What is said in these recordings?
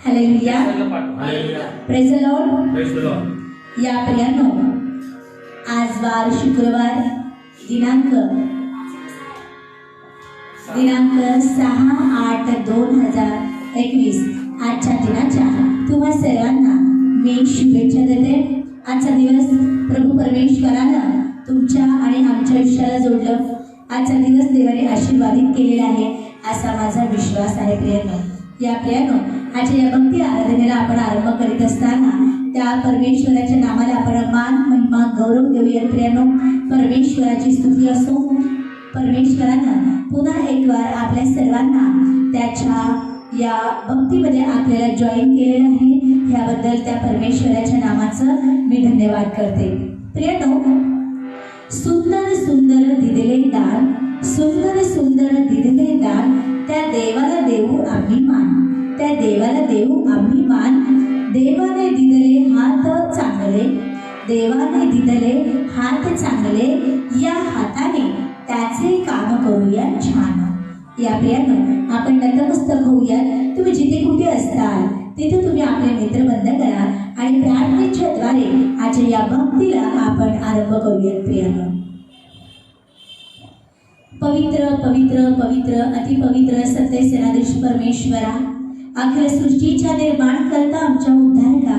Hallelujah. Praise the Lord. या प्रियांनो, आज वार शुक्रवार दिनांक 6/8/2021 आजच्या दिनाच्या तुम्हा सर्वांना मी शुभेच्छा देते. आजचा दिवस प्रभू परमेश्वरानं तुमच्या आणि आमच्या आयुष्याला जोडलं. आजचा दिवस देवाने आशीर्वादित केलेला आहे असा माझा विश्वास आहे. प्रियांनो, या प्रियांनो, आजच्या या भक्ती आराधनेला आपण आरंभ करीत असताना त्या परमेश्वराच्या नामाला आपण मान महिमा गौरव देऊया. प्रियांनो, परमेश्वराची स्तुती असो. परमेश्वरानं पुन्हा एक वार आपल्या सर्वांना त्याच्या या भक्तीमध्ये आपल्याला जॉईन केलेलं आहे. याबद्दल त्या परमेश्वराच्या नामाचं मी धन्यवाद करते. प्रियांनो, सुंदर सुंदर दिलेले दान, सुंदर सुंदर दिलेले दान, त्या देवाला देऊ आम्ही मान, त्या देवाला देऊ आम्ही मान. देवाने दिलेले हात चांगले, देवाने दिलेले हात चांगले, या हाताने त्याचे काम करूया छान. या प्रियांनो, आपण नतमस्तक होऊया. तुम्ही जिथे कुठे असताल तिथे तुम्ही आपले नेत्र बंद करा आणि प्रार्थनेच्या द्वारे आजच्या या भक्तीला आपण आरंभ करूया. प्रियांनो, पवित्र पवित्र पवित्र अतिपवित्र सत्य सेनाधीश परमेश्वरा, अखिल सृष्टीच्या निर्माण करता आमच्या उद्धारका,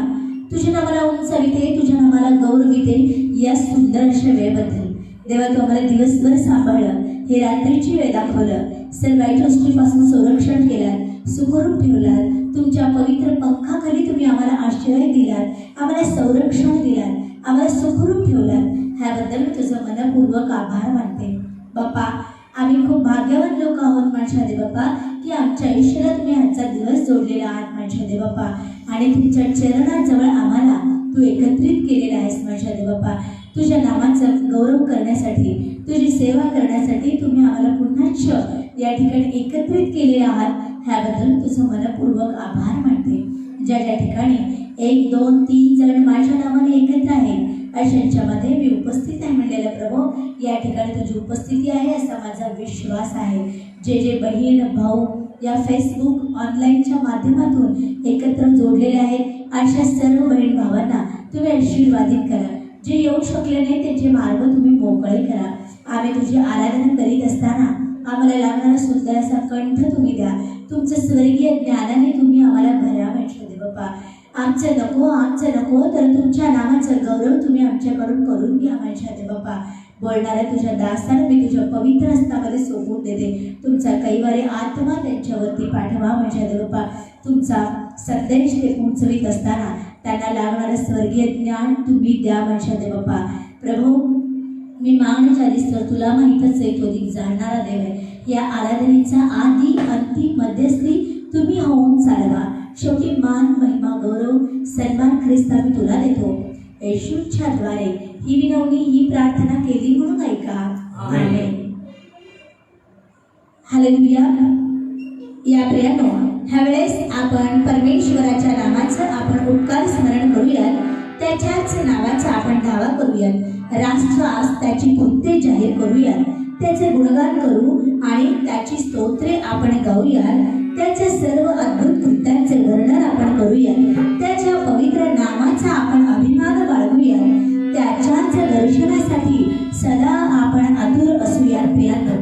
तुझ्या नावाला उंचाविते, तुझ्या नावाला गौरविते. या सुंदर अशा वेळेबद्दल देवा, तू आम्हाला दिवसभर सांभाळलं, हे रात्रीची वेळ दाखवलं, सर्व वाईट गोष्टीपासून संरक्षण केलं, सुखरूप ठेवलात. तुमच्या पवित्र पंखाखाली तुम्ही आम्हाला आश्रय दिलात, आम्हाला संरक्षण दिलात, आम्हाला सुखरूप ठेवलात. ह्याबद्दल मी तुझं मनपूर्वक आभार मानते. बाप्पा, आम्ही खूप भाग्यवान लोक आहोत माझ्या दे बाप्पा, की आमच्या आयुष्याला तुम्ही आजचा दिवस जोडलेला आहात माझ्या दे बाप्पा, आणि तुमच्या चरणाजवळ आम्हाला तू एकत्रित केलेला आहेस माझ्या दे बाप्पा. तुझ्या नामाचा गौरव करण्यासाठी, तुझी सेवा करण्यासाठी तुम्ही आम्हाला पुन्हाच या ठिकाणी एकत्रित केले आहात. ह्याबद्दल तुझं मनपूर्वक आभार मानते. ज्या ज्या ठिकाणी 1 2 3 जण माझ्या नावाने एकत्र आहे अशांच्यामध्ये मी उपस्थित आहे म्हणलेलं प्रभू, या ठिकाणी तुझी उपस्थिती आहे असा माझा विश्वास आहे. जे जे बहीण भाऊ या फेसबुक ऑनलाईनच्या माध्यमातून एकत्र जोडलेले आहेत अशा सर्व बहीण भावांना तुम्ही आशीर्वादित करा. जे येऊ शकले नाही त्यांचे मार्ग तुम्ही मोकळे करा. आम्ही तुझी आराधना करीत असताना आम्हाला लागणारा सुंदर असा कंठ तुम्ही द्या. तुमचं स्वर्गीय ज्ञानाने तुम्ही आम्हाला भरा म्हटलं दे बाप्पा. आमचं नको तर तुमच्या नामाचं गौरव तुम्ही आमच्याकडून करून घ्या माझ्या दे बाप्पा. बोलणाऱ्या तुझ्या दासाला मी तुझ्या पवित्र हस्तामध्ये सोपवून देते. तुमचा कैवारी आत्मा त्यांच्यावरती पाठवा माझ्या दे बाप्पा. तुमचा संदेश ते पोहोचवित असताना त्यांना लागणारं स्वर्गीय ज्ञान तुम्ही द्या माझ्या दे बाप्पा. प्रभू, मी मागण्याच्या आधीच तर तुला माहीतच आहे, तो अधिक जाणणारा देव आहे. या आराधनेचा आधी अंतिम मध्यस्थी तुम्ही होऊन चालवा. शेवटी मान महिमा गौरव सन्मान ख्रिस्ता मी तुला देतो. येशूच्या द्वारे ही विनवणी ही प्रार्थना केली म्हणून ऐका. आमेन. हालेलुया. या प्रियांनो, ह्यावेळेस आपण परमेश्वराच्या नामाचं आपण उपकार स्मरण करूयात. त्याच्याच नावाचा आपण दावा करूयात. राष्ट्रास त्याची कृत्ये जाहीर करूयात. त्याचे गुणगान करू आणि त्याची स्तोत्रे आपण गाऊयात. त्याच्या सर्व अद्भुत कृत्यांचे वर्णन आपण करूयात. त्याच्या पवित्र नामाचा आपण अभिमान बाळगूयात. त्याच्याच दर्शनासाठी सदा आपण आतुर असूयात. प्रियांनो,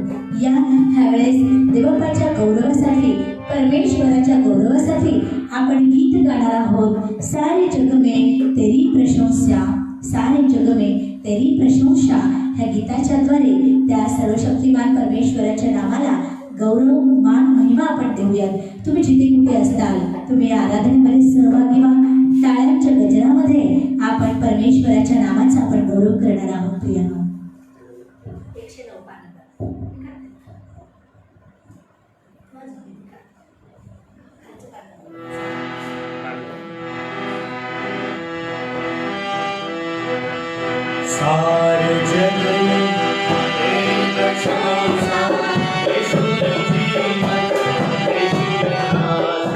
या ह्यावेळेस देवबाच्या गौरवासाठी, परमेश्वराच्या गौरवासाठी आपण गीत गाणार आहोत. सारे जग में तेरी प्रशंसा, सारे जग में तेरी प्रशंसा. ह्या गीताच्या द्वारे त्या सर्वशक्तिमान परमेश्वराच्या नामाला गौरव मान महिमा आपण देऊयात. तुम्ही जिथे कुठे असताल तुम्ही आराधनेमध्ये सहभागी व्हा. टाळ्यांच्या गजरामध्ये आपण परमेश्वराच्या नामाचा आपण गौरव करणार आहोत. प्रियांनो, 109 पानं. सारे जग में तेरी प्रशंसा, यीशु जी मत, यीशु नाथ.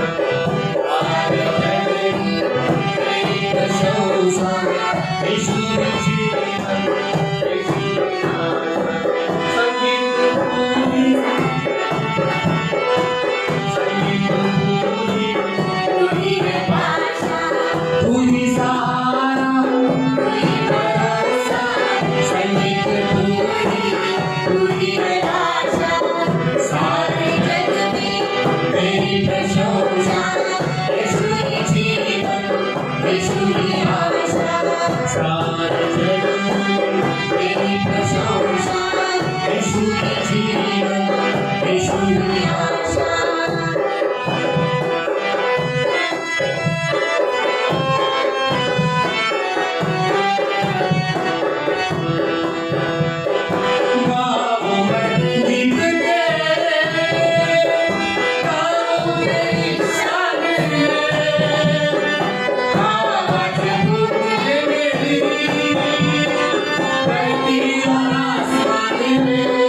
सारे जग में तेरी प्रशंसा, यीशु जी मत, यीशु नाथ. संगीत पूरी, संगीत पूरी, सारे जग में तेरी प्रशंसा, यीशु के जीवन, यीशु की आशा। गाओ गीत तेरे, गाओ तेरी शान है, आवाज़ गूंजे मेरी धरती और आसमान में।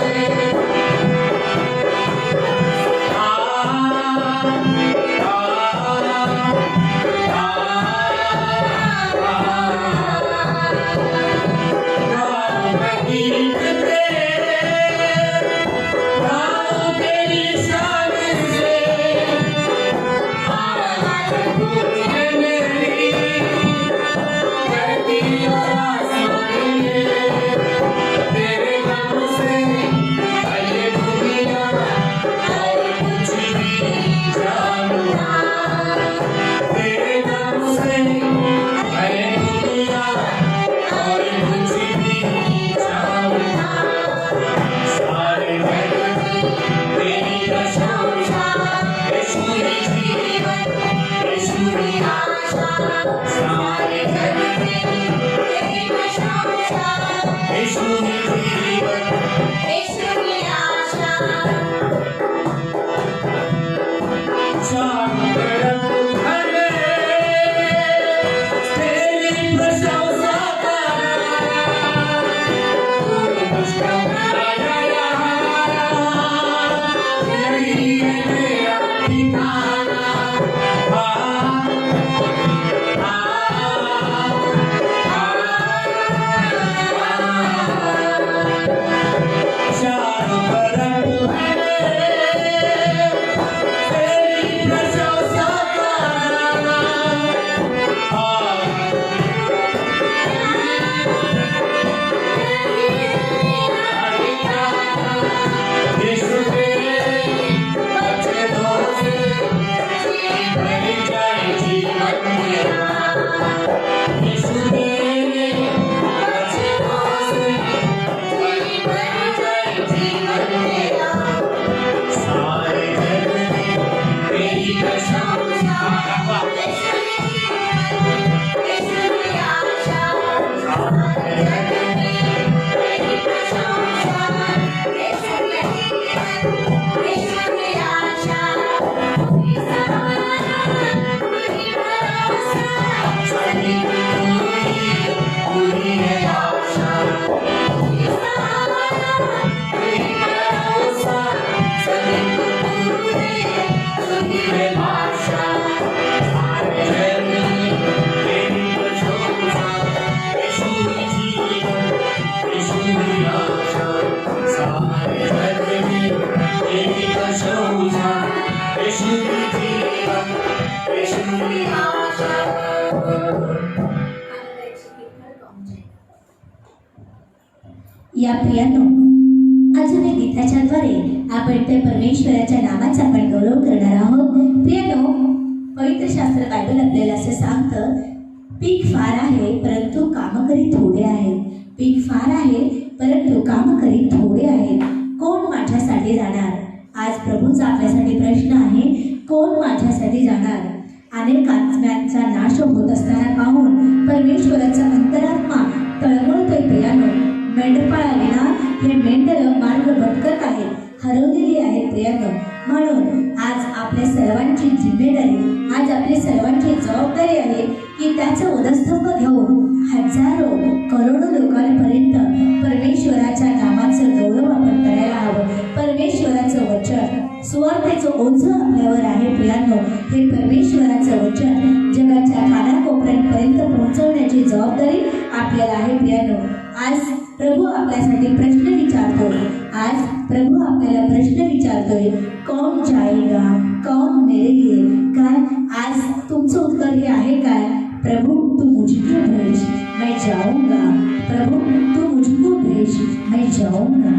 या प्रियांनो, अजून एक गीताच्याद्वारे आपण त्या परमेश्वराच्या नामाचा आपण गौरव करणार आहोत. प्रियांनो, पवित्र शास्त्र बायबल आपल्याला असं सांगतं, पीक फार आहे परंतु कामकरी थोडे आहेत. पीक फार आहे परंतु कामकरी थोडे आहेत. कोण माझ्यासाठी जाणार? आज प्रभूचा आपल्यासाठी प्रश्न आहे, कोण माझ्यासाठी जाणार? अनेक आत्म्यांचा नाश होत असताना पाहून परमेश्वराचा अंतरात्मा तळमळतोय. प्रियांनो, मेंढपाळाविना हे मेंढर मार्ग भटकत आहेत, हरवलेली आहेत. प्रियांनो, म्हणून आज आपल्या सर्वांची जिम्मेदारी, आज आपली सर्वांची जबाबदारी आहे की त्याचं उदस्तंभ घेऊन हजारो करोडो लोकांपर्यंत परमेश्वराच्या नामाचं गौरव आपण करायला हवं. परमेश्वराचं वचन, सुवार्तेचं ओझं आपल्यावर आहे. प्रियांनो, हे परमेश्वराचं वचन जगाच्या कानाकोपऱ्यांपर्यंत पोहोचवण्याची जबाबदारी आपल्याला आहे. प्रियांनो, आज प्रभू आपल्यासाठी प्रश्न विचारतोय. आज प्रभू आपल्याला प्रश्न विचारतोय, कौन जाएगा, कौन मेरे लिए? काय आज तुमचं उत्तर हे आहे काय? प्रभु तू मुझको भेज, मैं जाऊंगा. प्रभु तू मुझको भेज, मैं जाऊंगा.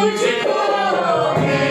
तुझको है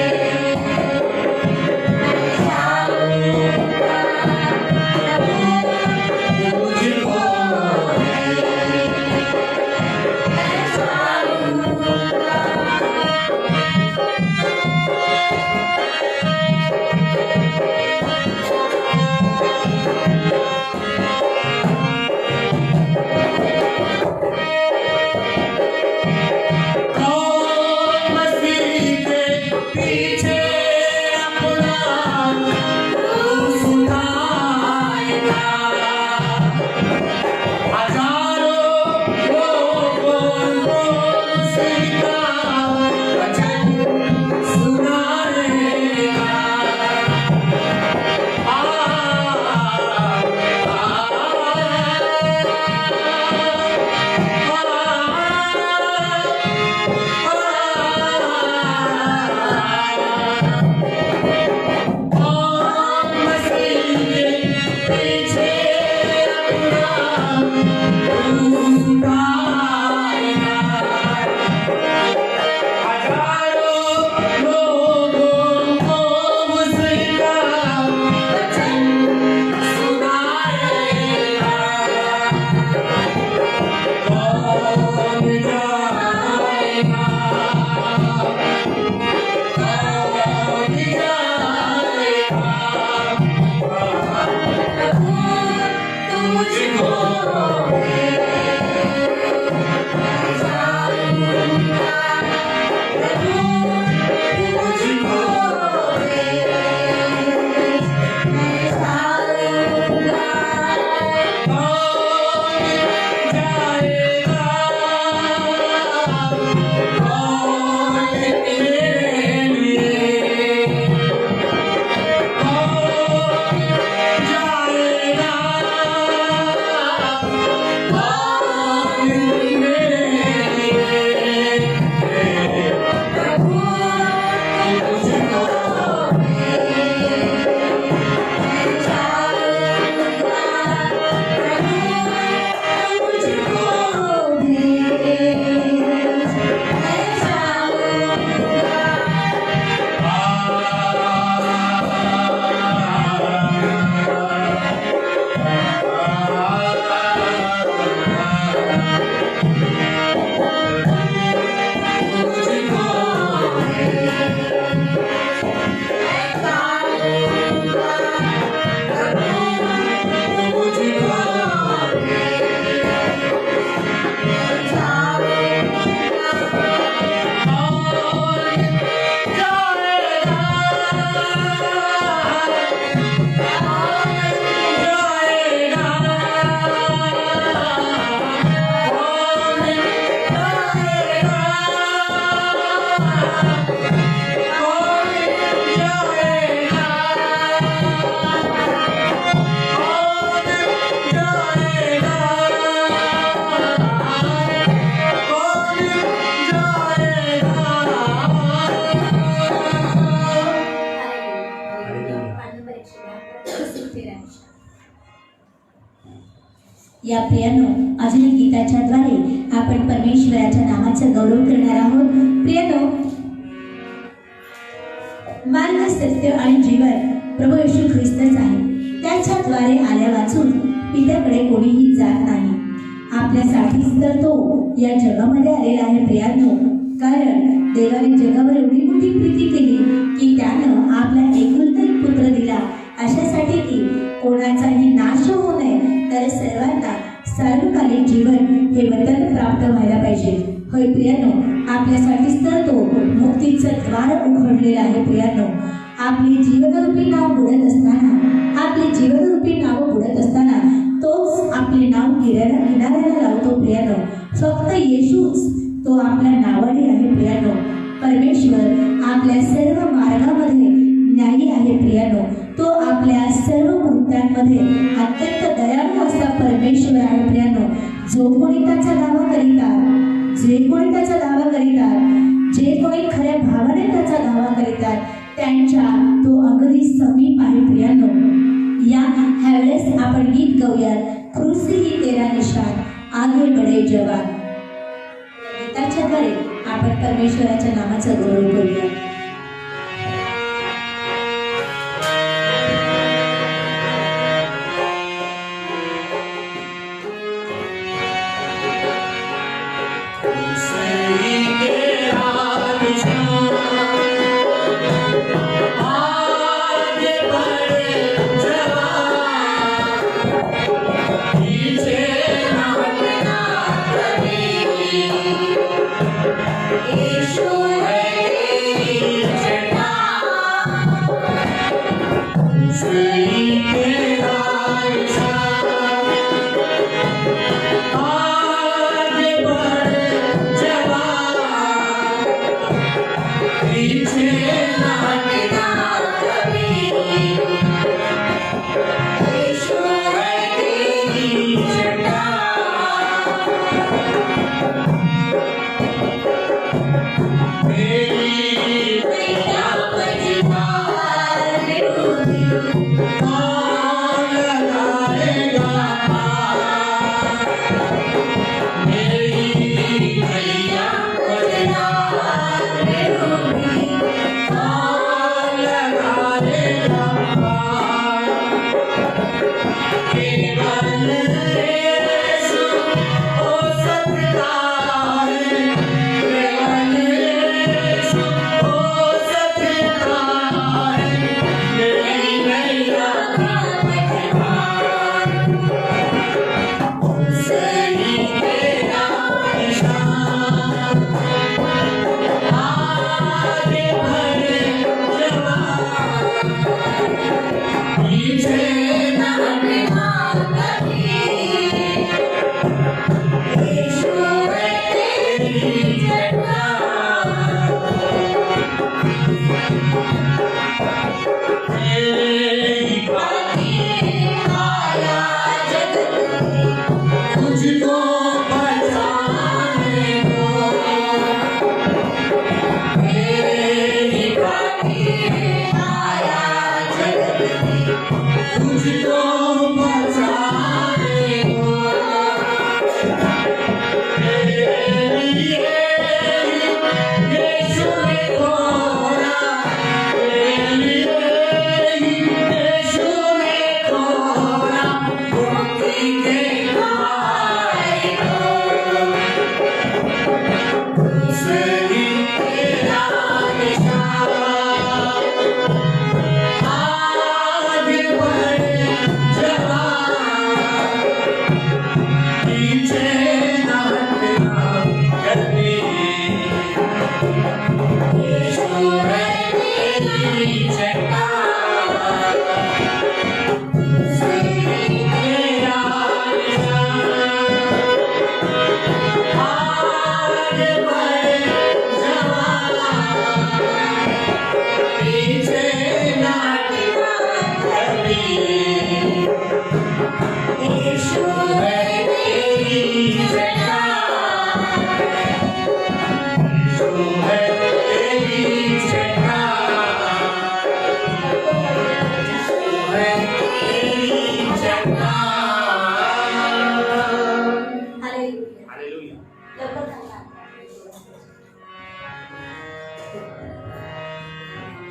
या प्रियानो अजून गीताच्या द्वारे आपण परमेश्वराच्या नामाचा गौरव करणार आहोत. प्रियानो, मार्ग सत्य आणि जीवन प्रभू येशू ख्रिस्तच आहे. त्याच्याद्वारे आल्या वाचून पित्याकडे कोणीही जात नाही. आपल्यासाठीच तर तो या जगामध्ये आलेला आहे. प्रियानो, कारण देवाने जगावर एवढी मोठी प्रीती केली की त्यानं आपला एकुलता एक पुत्र दिला, अशासाठी की कोणाचाही नाश होऊ नये, तर सर्वांना सार्वकालिक जीवन हे वरदान प्राप्त व्हायला पाहिजे. होय प्रियानो, आपल्यासाठीच तर तो मुक्तीचं द्वार उघडलेलं आहे. प्रियानो, आपली जीवनरूपी नाव बुडत असताना तोच आपले नाव किनाऱ्याला लावतो. प्रियानो, फक्त येशूच तो आपल्या नावाने आहे. प्रियानो, परमेश्वर आपल्या सर्व मार्गामध्ये न्यायी आहे. प्रियानो, तो आपल्या सर्व कृत्यांमध्ये अत्यंत दयाळू असा परमेश्वर आहे. प्रियानो, जो कोणी त्याचा दावा करीतात, जे कोणी खऱ्या भावाने त्याचा दावा करीतात, त्यांच्या तो अगदी समीप आहे. प्रियानो, ह्यावेळेस आपण गीत गाऊयात, क्रूसी ही तेरा निशान, आगे बढे जवान. गीताच्या द्वारे आपण परमेश्वराच्या नामाचा गौरव करूया.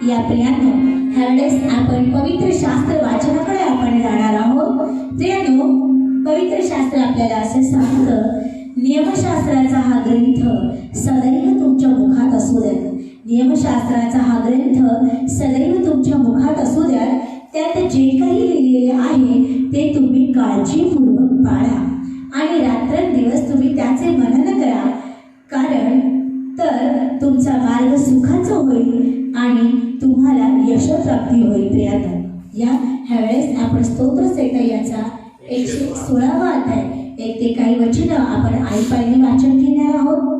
या प्रियांनो, ह्यावेळेस आपण पवित्र शास्त्र वाचनाकडे आपण जाणार आहोत. प्रियांनो, पवित्र शास्त्र आपल्याला असे सांगतं, नियमशास्त्राचा हा ग्रंथ सदैव तुमच्या मुखात असू द्या. नियमशास्त्राचा हा ग्रंथ सदैव तुमच्या मुखात असू द्या. त्यात जे काही लिहिलेले आहे ते तुम्ही काळजीपूर्वक पाळा आणि रात्रंदिवस तुम्ही त्याचे मनन करा, कारण तर तुमचा मार्ग सुखाचा होईल आणि तुम्हाला यशप्राप्ती होईल. प्रियांनो, ह्यावेळेस आपण स्तोत्र संहिता 116वा अध्याय 1 ते काही वचनं आपण आईपाईने वाचन घेणार आहोत.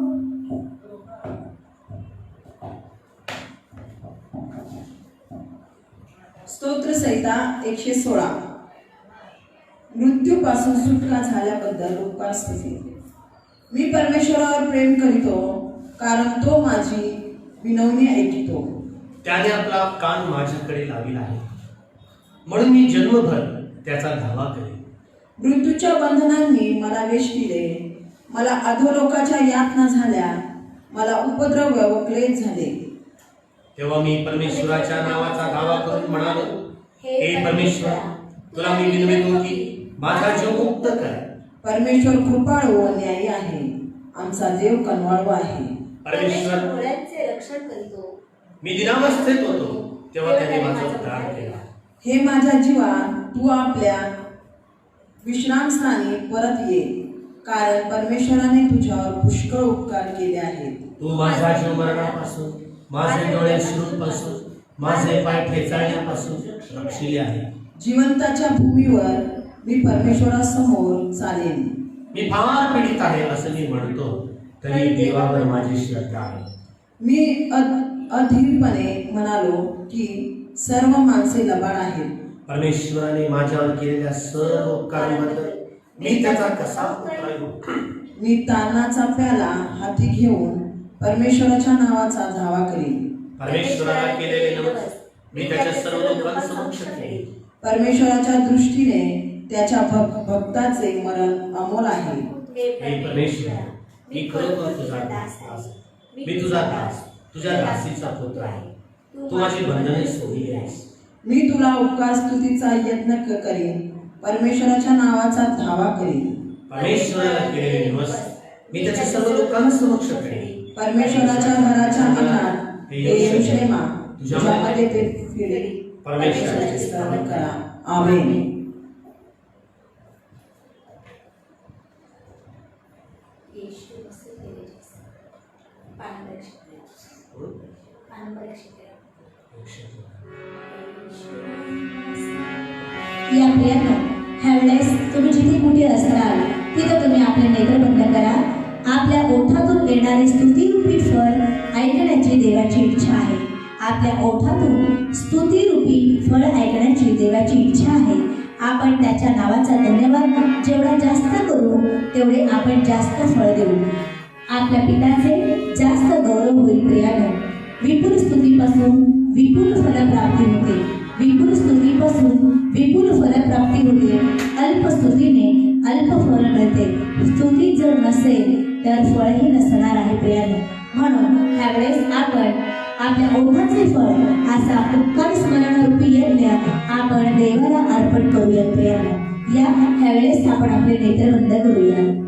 स्तोत्र संहिता 116. मृत्यूपासून सुटका झाल्याबद्दल उपकार स्तुती. मी परमेश्वरावर प्रेम करीतो, कारण तो माझी विनवणी ऐकतो. त्याने आपला कान माझ्याकडे लाविला आहे, म्हणून मी जन्मभर त्याचा धावा करेन. मृत्यूच्या बंधनांनी मला वेष्टिले, मला अधोलोकाच्या यातना झाल्या. मला उपद्रव व क्लेश झाले. तेव्हा मी परमेश्वराच्या नावाचा दावा करून म्हणालो, हे परमेश्वर, तुला मी विनवितो की माझा जीव मुक्त कर. परमेश्वर कृपाळू व न्यायी आहे. आमचा देव कनवाळू आहे. परमेश्वर, डोळ्यांचे रक्षण करीतो. मी दिनावस्थेत होतो तेव्हा त्याने माझा उद्धार केला. हे माझ्या जीवा, तू आपल्या विश्रामस्थानी परत ये, कारण परमेश्वराने तुझ्यावर पुष्कळ उपकार केले आहेत. तू माझा जीव मरणापासून, माझे डोळे श्रूपासून, माझे पाय ठेचाळण्यापासून रक्षिले आहे. जिवंताच्या भूमीवर मी परमेश्वरासमोर चालेन. मी फार पीडित आहे असं मी म्हणतो, तरी देवावर माझी श्रद्धा आहे. मी अधीरपणे म्हणालो की सर्व माणसे लबाड आहेत. परमेश्वराने माझ्यावर केलेल्या सर्व उपकारांबद्दल मी त्याचा कसा पुत्र आहे? मी तारणाचा प्याला हाती घेऊन परमेश्वराच्या नावाचा धावा करीन. परमेश्वराला केलेले नमस्कार मी त्याच्या सर्व लोकांसमक्ष केले. परमेश्वराच्या दृष्टीने त्याच्या भक्ताचे मरण अमोल आहे. हे परमेश्वर, मी खरोखर तुझा दास आहे. मी तुझा दास, तुझ्या दासीचा पुत्र आहे. तू माझी बंधने सोडली आहेस. मी तुला उपकार स्तुतीचा यत्न करीन. परमेश्वराच्या नावाचा धावा करीन. परमेश्वराला केलेले नमस्कार मी त्याच्या सर्व लोकांसमक्ष करेन. परमेश्वराच्या घराच्या अंगणात हे यरूशलेमा, तुझ्यामध्ये ते फिरे. परमेश्वराचे स्तवन करा. आमेन. या प्रियांनो, ह्यावेळेस तुम्ही जिथे कुठे असताल तिथे तुम्ही आपले नेत्र बंद करा. आपल्या ओठातून येणारे स्तुतिरूपी फळ ऐकण्याची देवाची इच्छा आहे. आपल्या ओठातून स्तुतिरूपी फळ ऐकण्याची देवाची इच्छा आहे. आपण त्याच्या नावाचा धन्यवाद जेवढा जास्त करू तेवढे आपण जास्त फळ देऊ. आपल्या पिताचे जास्त गौरव होईल. प्रियानो, विपुल स्तुतीपासून विपुल फलप्राप्ती होते. विपुल स्तुतीपासून विपुल फलप्राप्ती होते. अल्प स्तुतीने अल्प फळ मिळते. स्तुती जर नसेल तर फळही नसणार आहे. प्रियानो, म्हणून ह्यावेळेस आपण आपल्या ओठाचे फळ असा उपकार स्मरणरूपी यज्ञ आपण देवाला अर्पण करूया. प्रियानो, या ह्यावेळेस आपण आपले नेत्र बंद करूया.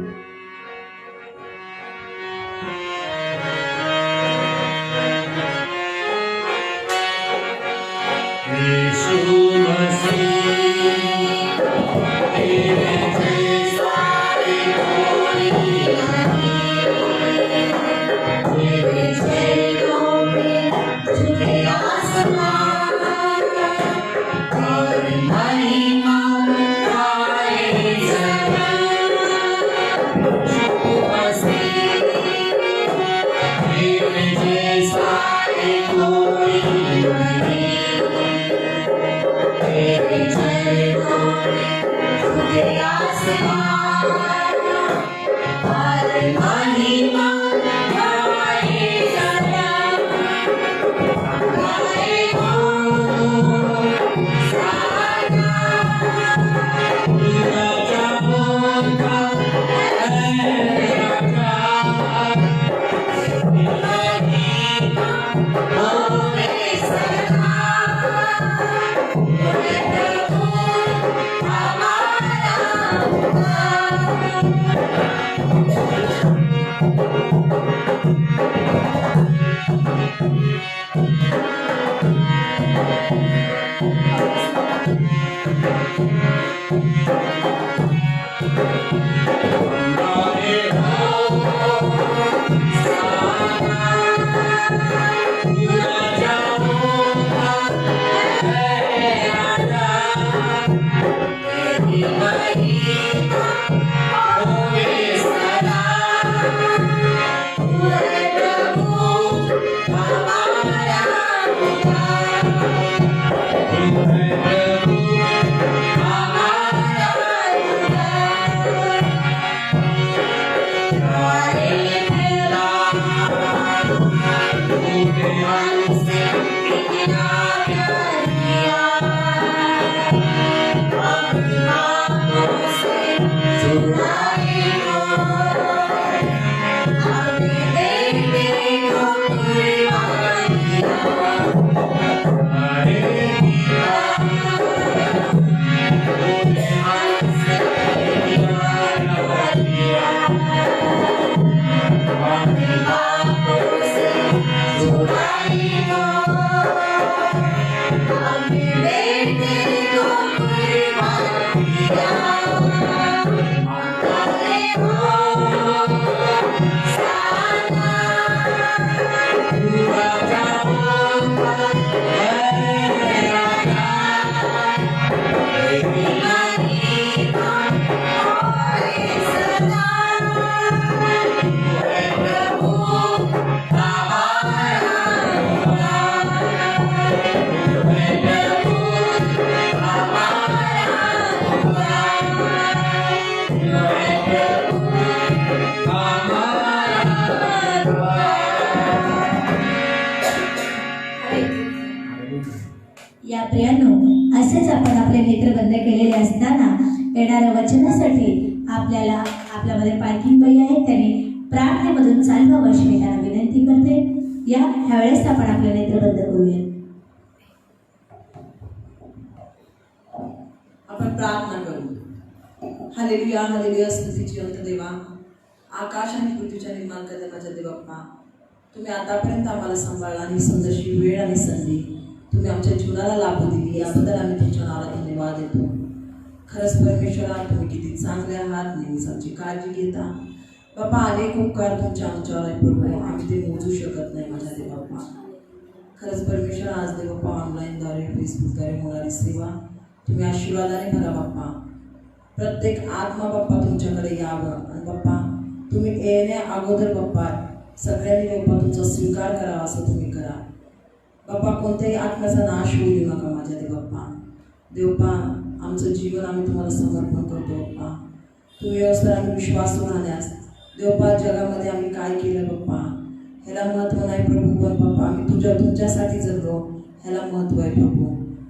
या प्रियांनो, असेच आपण आपले नेत्र बंद केलेले असताना येणाऱ्या वचनासाठी आपल्याला आपल्यामध्ये पालखी बाई आहेत त्यांनी प्रार्थनेमधून चालवावं अशी मी त्यांना विनंती करते. ह्यावेळेस आपण आपले नेत्र बंद करूया. आपण प्रार्थना करू. हालेलुया हालेलुया, स्तुतीची अंत देवा, आकाश आणि पृथ्वीच्या निर्माण करता माझ्या देवप्पा, तुम्ही आतापर्यंत आम्हाला सांभाळला आणि सुंदरशी वेळ आणि संधी तुम्ही आमच्या जीवनाला लाभू दिली, याबद्दल आम्ही तुमच्या नावाला धन्यवाद देतो. खरंच परमेश्वरा, तुम्ही किती चांगले आहात, नेहमीच आमची काळजी घेता बाप्पा. अनेक उपकार तुमच्या आमच्यावर आहे प्रभू, आम्ही ते मोजू शकत नाही माझ्या देवप्पा. खरंच परमेश्वर, आज देवप्पा ऑनलाईनद्वारे फेसबुकद्वारे होणारी सेवा तुम्ही आशीर्वादाने भरा बाप्पा. प्रत्येक आत्मा बाप्पा तुमच्याकडे यावं आणि बाप्पा तुम्ही येण्या अगोदर बाप्पा सगळ्यांनी बाप्पा तुमचा स्वीकार करावा असं तुम्ही करा बाप्पा. कोणत्याही आत्म्याचा नाश होऊ देऊ नका माझ्या देवप्पा. देवप्पा, आमचं जीवन आम्ही तुम्हाला समर्पण करतो बाप्पा. तुम्ही व्यवस्था आम्ही विश्वासू राहण्यास देवप्पा, जगामध्ये आम्ही काय केलं बाप्पा ह्याला महत्त्व नाही प्रभू, पण बाप्पा आम्ही तुमच्यासाठी जगलो ह्याला महत्त्व आहे प्रभू.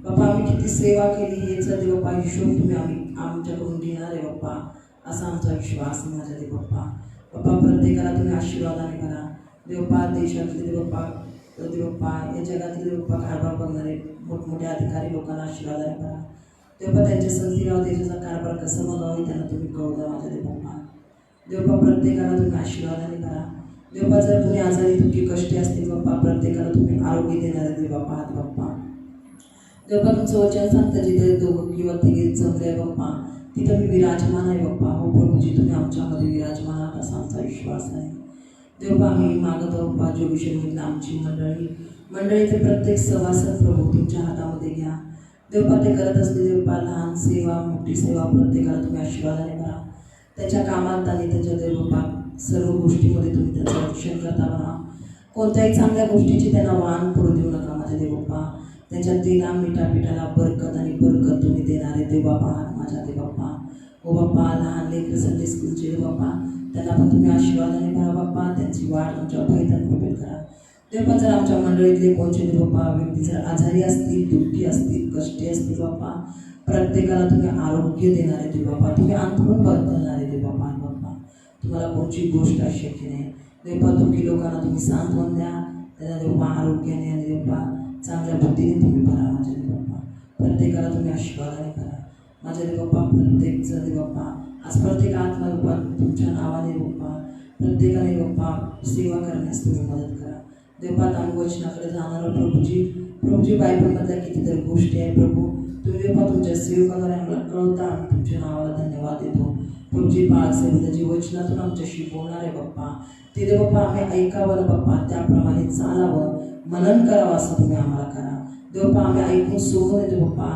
बाप्पा आम्ही किती सेवा केली हेचा देवप्पा हिशोब तुम्ही आमच्याकडून घेणार आहे बाप्पा, असा आमचा विश्वास आहे माझ्या देवप्पा. बाप्पा प्रत्येकाला तुम्ही आशीर्वादाने करा देवप्पा. देशातले देवप्पा या जगातले देवप्पा कारभार बघणारे मोठमोठ्या अधिकारी लोकांना आशीर्वादाने करा देवप्पा. त्यांच्या संस्थेवर देशाचा कारभार कसं बघावं त्यांना तुम्ही कळू द्या माझ्या देवप्पा. देवप्पा प्रत्येकाला तुम्ही आशीर्वादाने करा देवप्पा. जर तुम्ही आजारी दुःखी कष्टी असतील बाप्पा, प्रत्येकाला तुम्ही आरोग्य देणारे देवप्पा आहात बाप्पा. देवप्पा तुमचं वचन सांगतं जिथे दोघं किंवा तिघे जमले बाप्पा तिथं मी विराजमान आहे बाप्पा. हो प्रभूजी, तुम्ही आमच्यामध्ये विराजमान आहात असा आमचा विश्वास आहे देवप्पा. आम्ही मागतो बाप्पा जो विषय म्हटलं आमची मंडळीचे प्रत्येक सभासद प्रभू तुमच्या हातामध्ये घ्या देवप्पा. ते करत असलेले देवप्पा लहान सेवा मोठी सेवा प्रत्येकाला तुम्ही आशीर्वादाने करा. त्याच्या कामात आणि त्याच्या देवप्पा सर्व गोष्टीमध्ये तुम्ही त्याचं रक्षण करता म्हणा. कोणत्याही चांगल्या गोष्टीची त्यांना वाण पडू देऊ नका माझ्या देवप्पा. त्याच्या तेला मिठापिठाला बरकत आणि बरकत तुम्ही देणारे देवबापा आहात माझ्या देवबापा. हो बाप्पा, लहान लेकर संडे स्कूलचे देवबापा त्यांना पण तुम्ही आशीर्वादाने भरा बाप्पा. त्यांची वाढ तुमच्या भयतान कृपेत करा देवबापा. जर आमच्या मंडळीतले कोणचे देवबापा व्यक्ती जर आजारी असतील, दुःखी असतील, कष्टी असतील बाप्पा, प्रत्येकाला तुम्ही आरोग्य देणारे देवबापा. तुम्ही अंतरून बदलणारे देवबापा बाप्पा. तुम्हाला कोणची गोष्ट अशक्य नाही देवबापा. दुःखी लोकांना तुम्ही सांत्वन द्या, त्यांना देवबापा आरोग्याने आणि देवबापा चांगल्या बुद्धीने तुम्ही भरा माझ्या देवबापा. प्रत्येकाला तुम्ही आशीर्वादाने करा माझ्या देवबापा. प्रत्येक जण देवबापा आज प्रत्येक आत्मा बाप्पा तुमच्या नावाने बाप्पा प्रत्येकाने बाप्पा सेवा करण्यास तुम्ही मदत करा देवबापा. आम्ही वचनाकडे जाणारा प्रभूजी बायबलमधल्या कितीतरी गोष्टी आहे प्रभू. तुम्ही देवबापा तुमच्या सेवकाद्वारे आम्हाला कळवता, आम्ही तुमच्या नावाला धन्यवाद देतो प्रभूजी. बाळासाहेब जे वचनातून आमच्याशी बोलणार आहे बाप्पा, ते देवबापा आम्ही ऐकावं बाप्पा, त्याप्रमाणे चालावं, मनन करावं असं तुम्ही आम्हाला करा देवबापा. आम्ही ऐकून सोडून येतो बाप्पा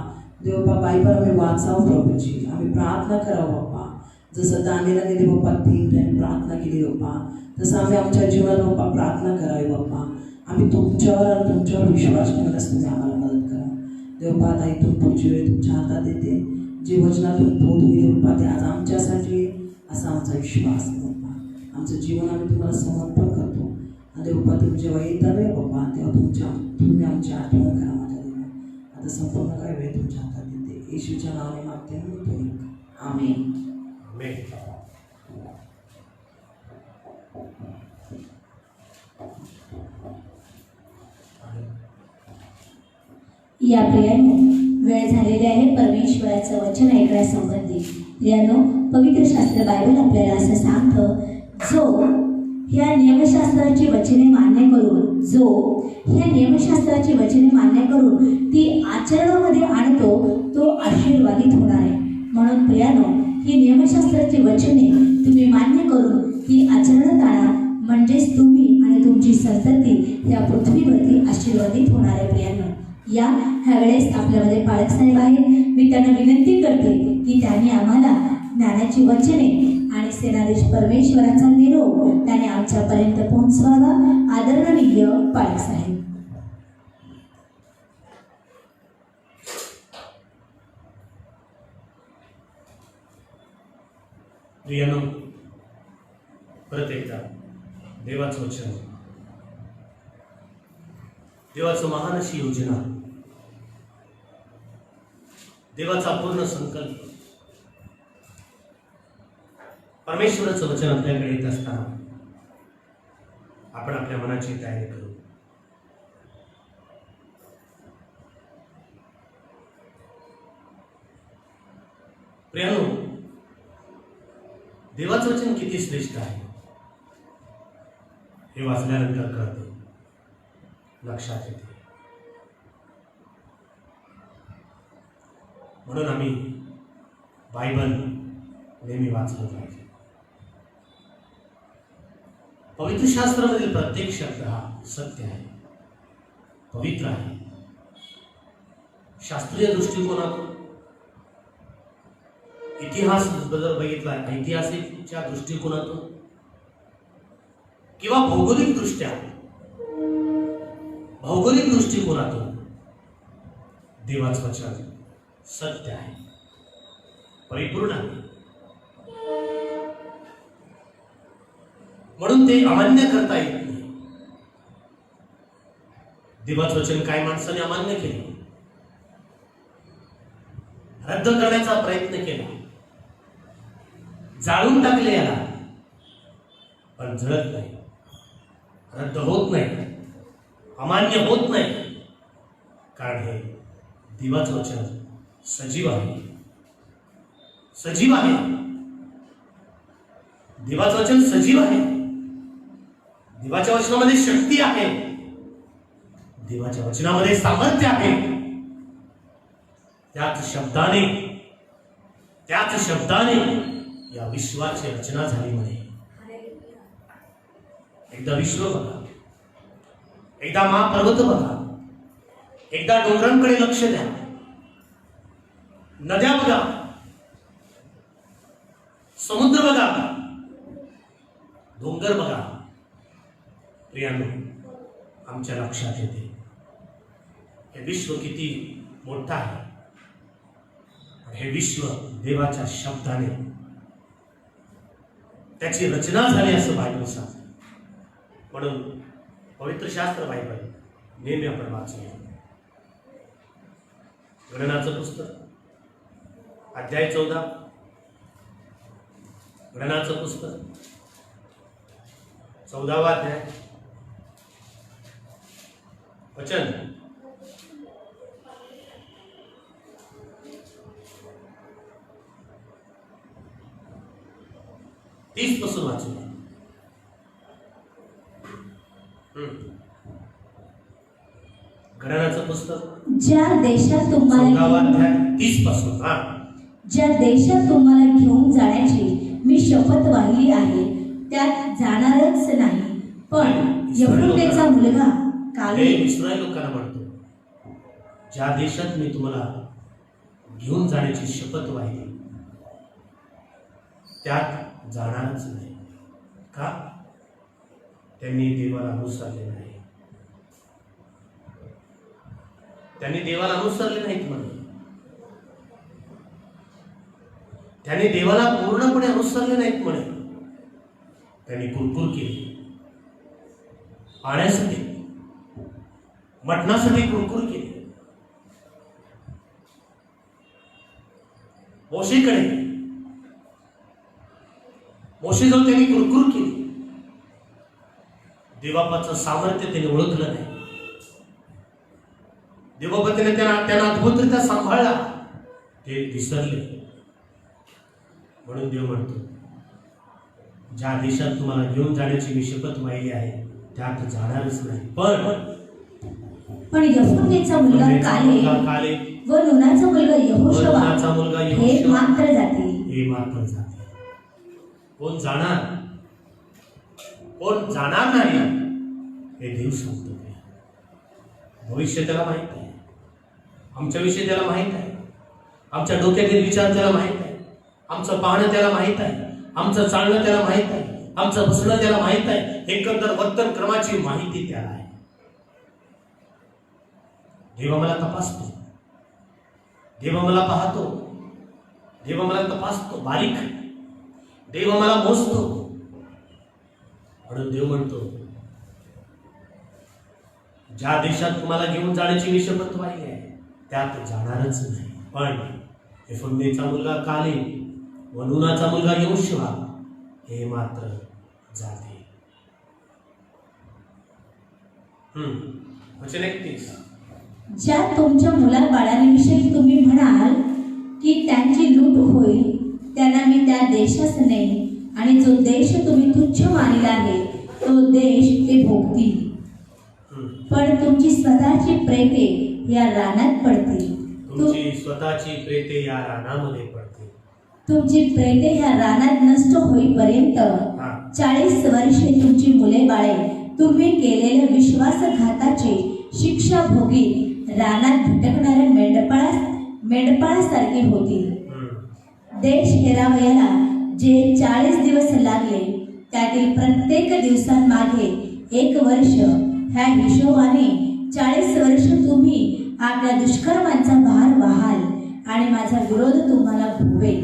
देवबापा. बायबल आम्ही वाचावं प्रभूजी, आम्ही प्रार्थना करावं बाप्पा. जसं दानिएलने देवबापा 3 टाइम प्रार्थना केली बाप्पा, तसं आम्ही आमच्या जीवनात बाप्पा प्रार्थना करावी बाप्पा. आम्ही तुमच्यावर आणि तुमच्यावर विश्वास ठेवण्यास तुम्ही आम्हाला मदत करा देवबापा. आता इथून पुढची वेळ तुमच्या हातात येते. जे वचनातून बोध होईल बाप्पा ते आज आमच्यासाठी असा आमचा विश्वास आहे बाप्पा. आमचं जीवन आम्ही तुम्हाला समर्पण करतो देवबापा. तुम्ही जेव्हा येता वेळ बाप्पा तेव्हा तुम्ही आमची आठवण करा माझ्या देवा. आता संपूर्ण काय वेळ तुमच्या हातात येते. येशूच्या नावाने मागते म्हणतो आमेन. या प्रियांनो, वेळ झालेली आहे परमेश्वराचं वचन ऐकण्यासंबंधी. प्रियांनो, पवित्र शास्त्र बायबल आपल्याला असं सांगतं, जो ह्या नियमशास्त्राची वचने मान्य करून ती आचरणामध्ये आणतो तो आशीर्वादित होणार आहे. म्हणून प्रियांनो, ही नियमशास्त्राची वचने तुम्ही मान्य करून ती आचरणात आणा, म्हणजेच तुम्ही आणि तुमची संतती या पृथ्वीवरती आशीर्वादित होणार आहे. प्रियांनो, ह्यावेळेस आपल्यामध्ये पाळक साहेब आहेत. मी त्यांना विनंती करते की त्यांनी आम्हाला ज्ञानाची वचने आणि सेनाधीश परमेश्वराचा निरोप त्याने आमच्यापर्यंत पोहोचवावा. आदरणीय पाळक साहेब. प्रियानो, परत एकदा देवाचं वचन, देवाचं महान अशी योजना देवाचा पूर्ण संकल्प, परमेश्वराचं वचन आपल्याकडे येत असताना आपण आपल्या मनाची तयारी करू. प्रियानो, देवाचं वचन किती श्रेष्ठ आहे हे वाचल्यानंतर कळते, लक्षात येते. म्हणून आम्ही बायबल नेहमी वाचलं पाहिजे. पवित्र शास्त्रामधील प्रत्येक शब्द हा सत्य आहे, पवित्र आहे. शास्त्रीय दृष्टिकोनातून, इतिहास जर बघितला, ऐतिहासिकच्या दृष्टिकोनातून किंवा भौगोलिक दृष्टिकोनातून देवाचं वचन सत्य आहे, परिपूर्ण आहे. म्हणून ते अमान्य करता येत नाही. देवाचं वचन काय माणसाने अमान्य केले, रद्द करण्याचा प्रयत्न केला, जाळून टाकले याला, पण जळत नाही, रद्द होत नाही, अमान्य होत नाही. कारण हे देवाचं वचन सजीव आहे, सजीव आहे. देवाचं वचन सजीव आहे. देवाच्या वचनामध्ये शक्ती आहे, देवाच्या वचनामध्ये सामर्थ्य आहे. त्याच शब्दाने या विश्वाची रचना झाली म्हणे. एकदा विश्व बघा, एकदा महापर्वत बघा, एकदा डोंगरांकडे लक्ष द्या, नद्या बघा, समुद्र बघा, डोंगर बघा. प्रियानो, आमच्या लक्षात येते हे विश्व किती मोठं आहे. हे विश्व देवाच्या शब्दाने त्याची रचना झाली असं बायबल सांगते. म्हणून पवित्र शास्त्र बायबल नेहमी आपण वाचूया. गणनाचं पुस्तक अध्याय 14, गणनाचं पुस्तक 14वा अध्याय, वचन 30 पासून वाचूया. गणनाचं पुस्तक ज्या देशात 14वा तुम्हाला अध्याय 30 पासून. ज्या देशात तुम्हाला घेऊन जाण्याची मी शपथ वाहिली आहे त्यात जाणारच नाही. पण यहोशूआचा मुलगा कालेब, इस्रायल लोकांना म्हणतो, ज्या देशात मी तुम्हाला घेऊन जाण्याची शपथ वाहिली त्यात जाणारच नाही. का? त्यांनी देवाला अनुसरले नाही. त्यांनी देवाला अनुसरले नाहीत म्हणे. त्यांनी देवाला पूर्णपणे अनुसरले नाहीत म्हणे. त्यांनी कुरकुर केली, पाण्यासाठी, मटणासाठी कुरकुर केली. मोशेजवळ त्यांनी कुरकुर केली. देवबापाचं सामर्थ्य त्यांनी ओळखलं नाही. देवबापा त्यांना अद्भुतरित्या सांभाळला, ते विसरले. म्हणून देव म्हणतो, ज्या देशात तुम्हाला घेऊन जाण्याची मी शपथ वाहिली आहे त्यात जाणारच नाही. पण यहोशूआचा मुलगा कालेब व नूनाचा मुलगा यहोशुआ हे मात्र जातील. कोण जाणार, कोण जाणार नाही हे देव सांगतो. भविष्य त्याला माहित आहे, आमच्या विषयी त्याला माहित आहे, आमच्या डोक्यातील विचार त्याला माहित आहे, आमचं पाहणं त्याला माहित आहे, आमचं चालणं त्याला माहित आहे, आमचं बसणं त्याला माहित आहे, एकंदर वर्तन क्रमाची माहिती त्याला आहे. देव मला तपासतो, देव मला पाहतो, देव मला तपासतो बारीक, देव मला मोजतो. म्हणून देव म्हणतो, ज्या देशात तुम्हाला घेऊन जाण्याची मी शपथ वाहिली आहे त्यात जाणारच नाही. यफुन्नेचा मुलगा कालेब व नूनाचा मुलगा योशुआ हे मात्र जाते. वचन 31. ज्या तुमच्या मुलाबाळांविषयी तुम्ही म्हणाल की त्यांची लूट होईल, त्यांना मी त्या देशास नेईन आणि जो देश तुम्ही तुच्छ मानला आहे तो देश ते भोगतील. पण तुमची स्वतःची प्रेते या रानात पडतील. तुमची स्वतःची प्रेते या रानामध्ये पडतील. तुमची प्रेते ह्या रानात नष्ट होईपर्यंत 40 वर्षे तुमची मुले बाळे तुम्ही केलेल्या विश्वासघाताची शिक्षा भोगी रानात भटकणाऱ्या मेंढपाळासारखी होतील. देश हेरावयाला जे 40 दिवस लागले त्यातील प्रत्येक दिवसांमागे 1 वर्ष, ह्या हिशोबाने 40 वर्ष तुम्ही आपल्या दुष्कर्मांचा भार वाहाल आणि माझा विरोध तुम्हाला भोगेल.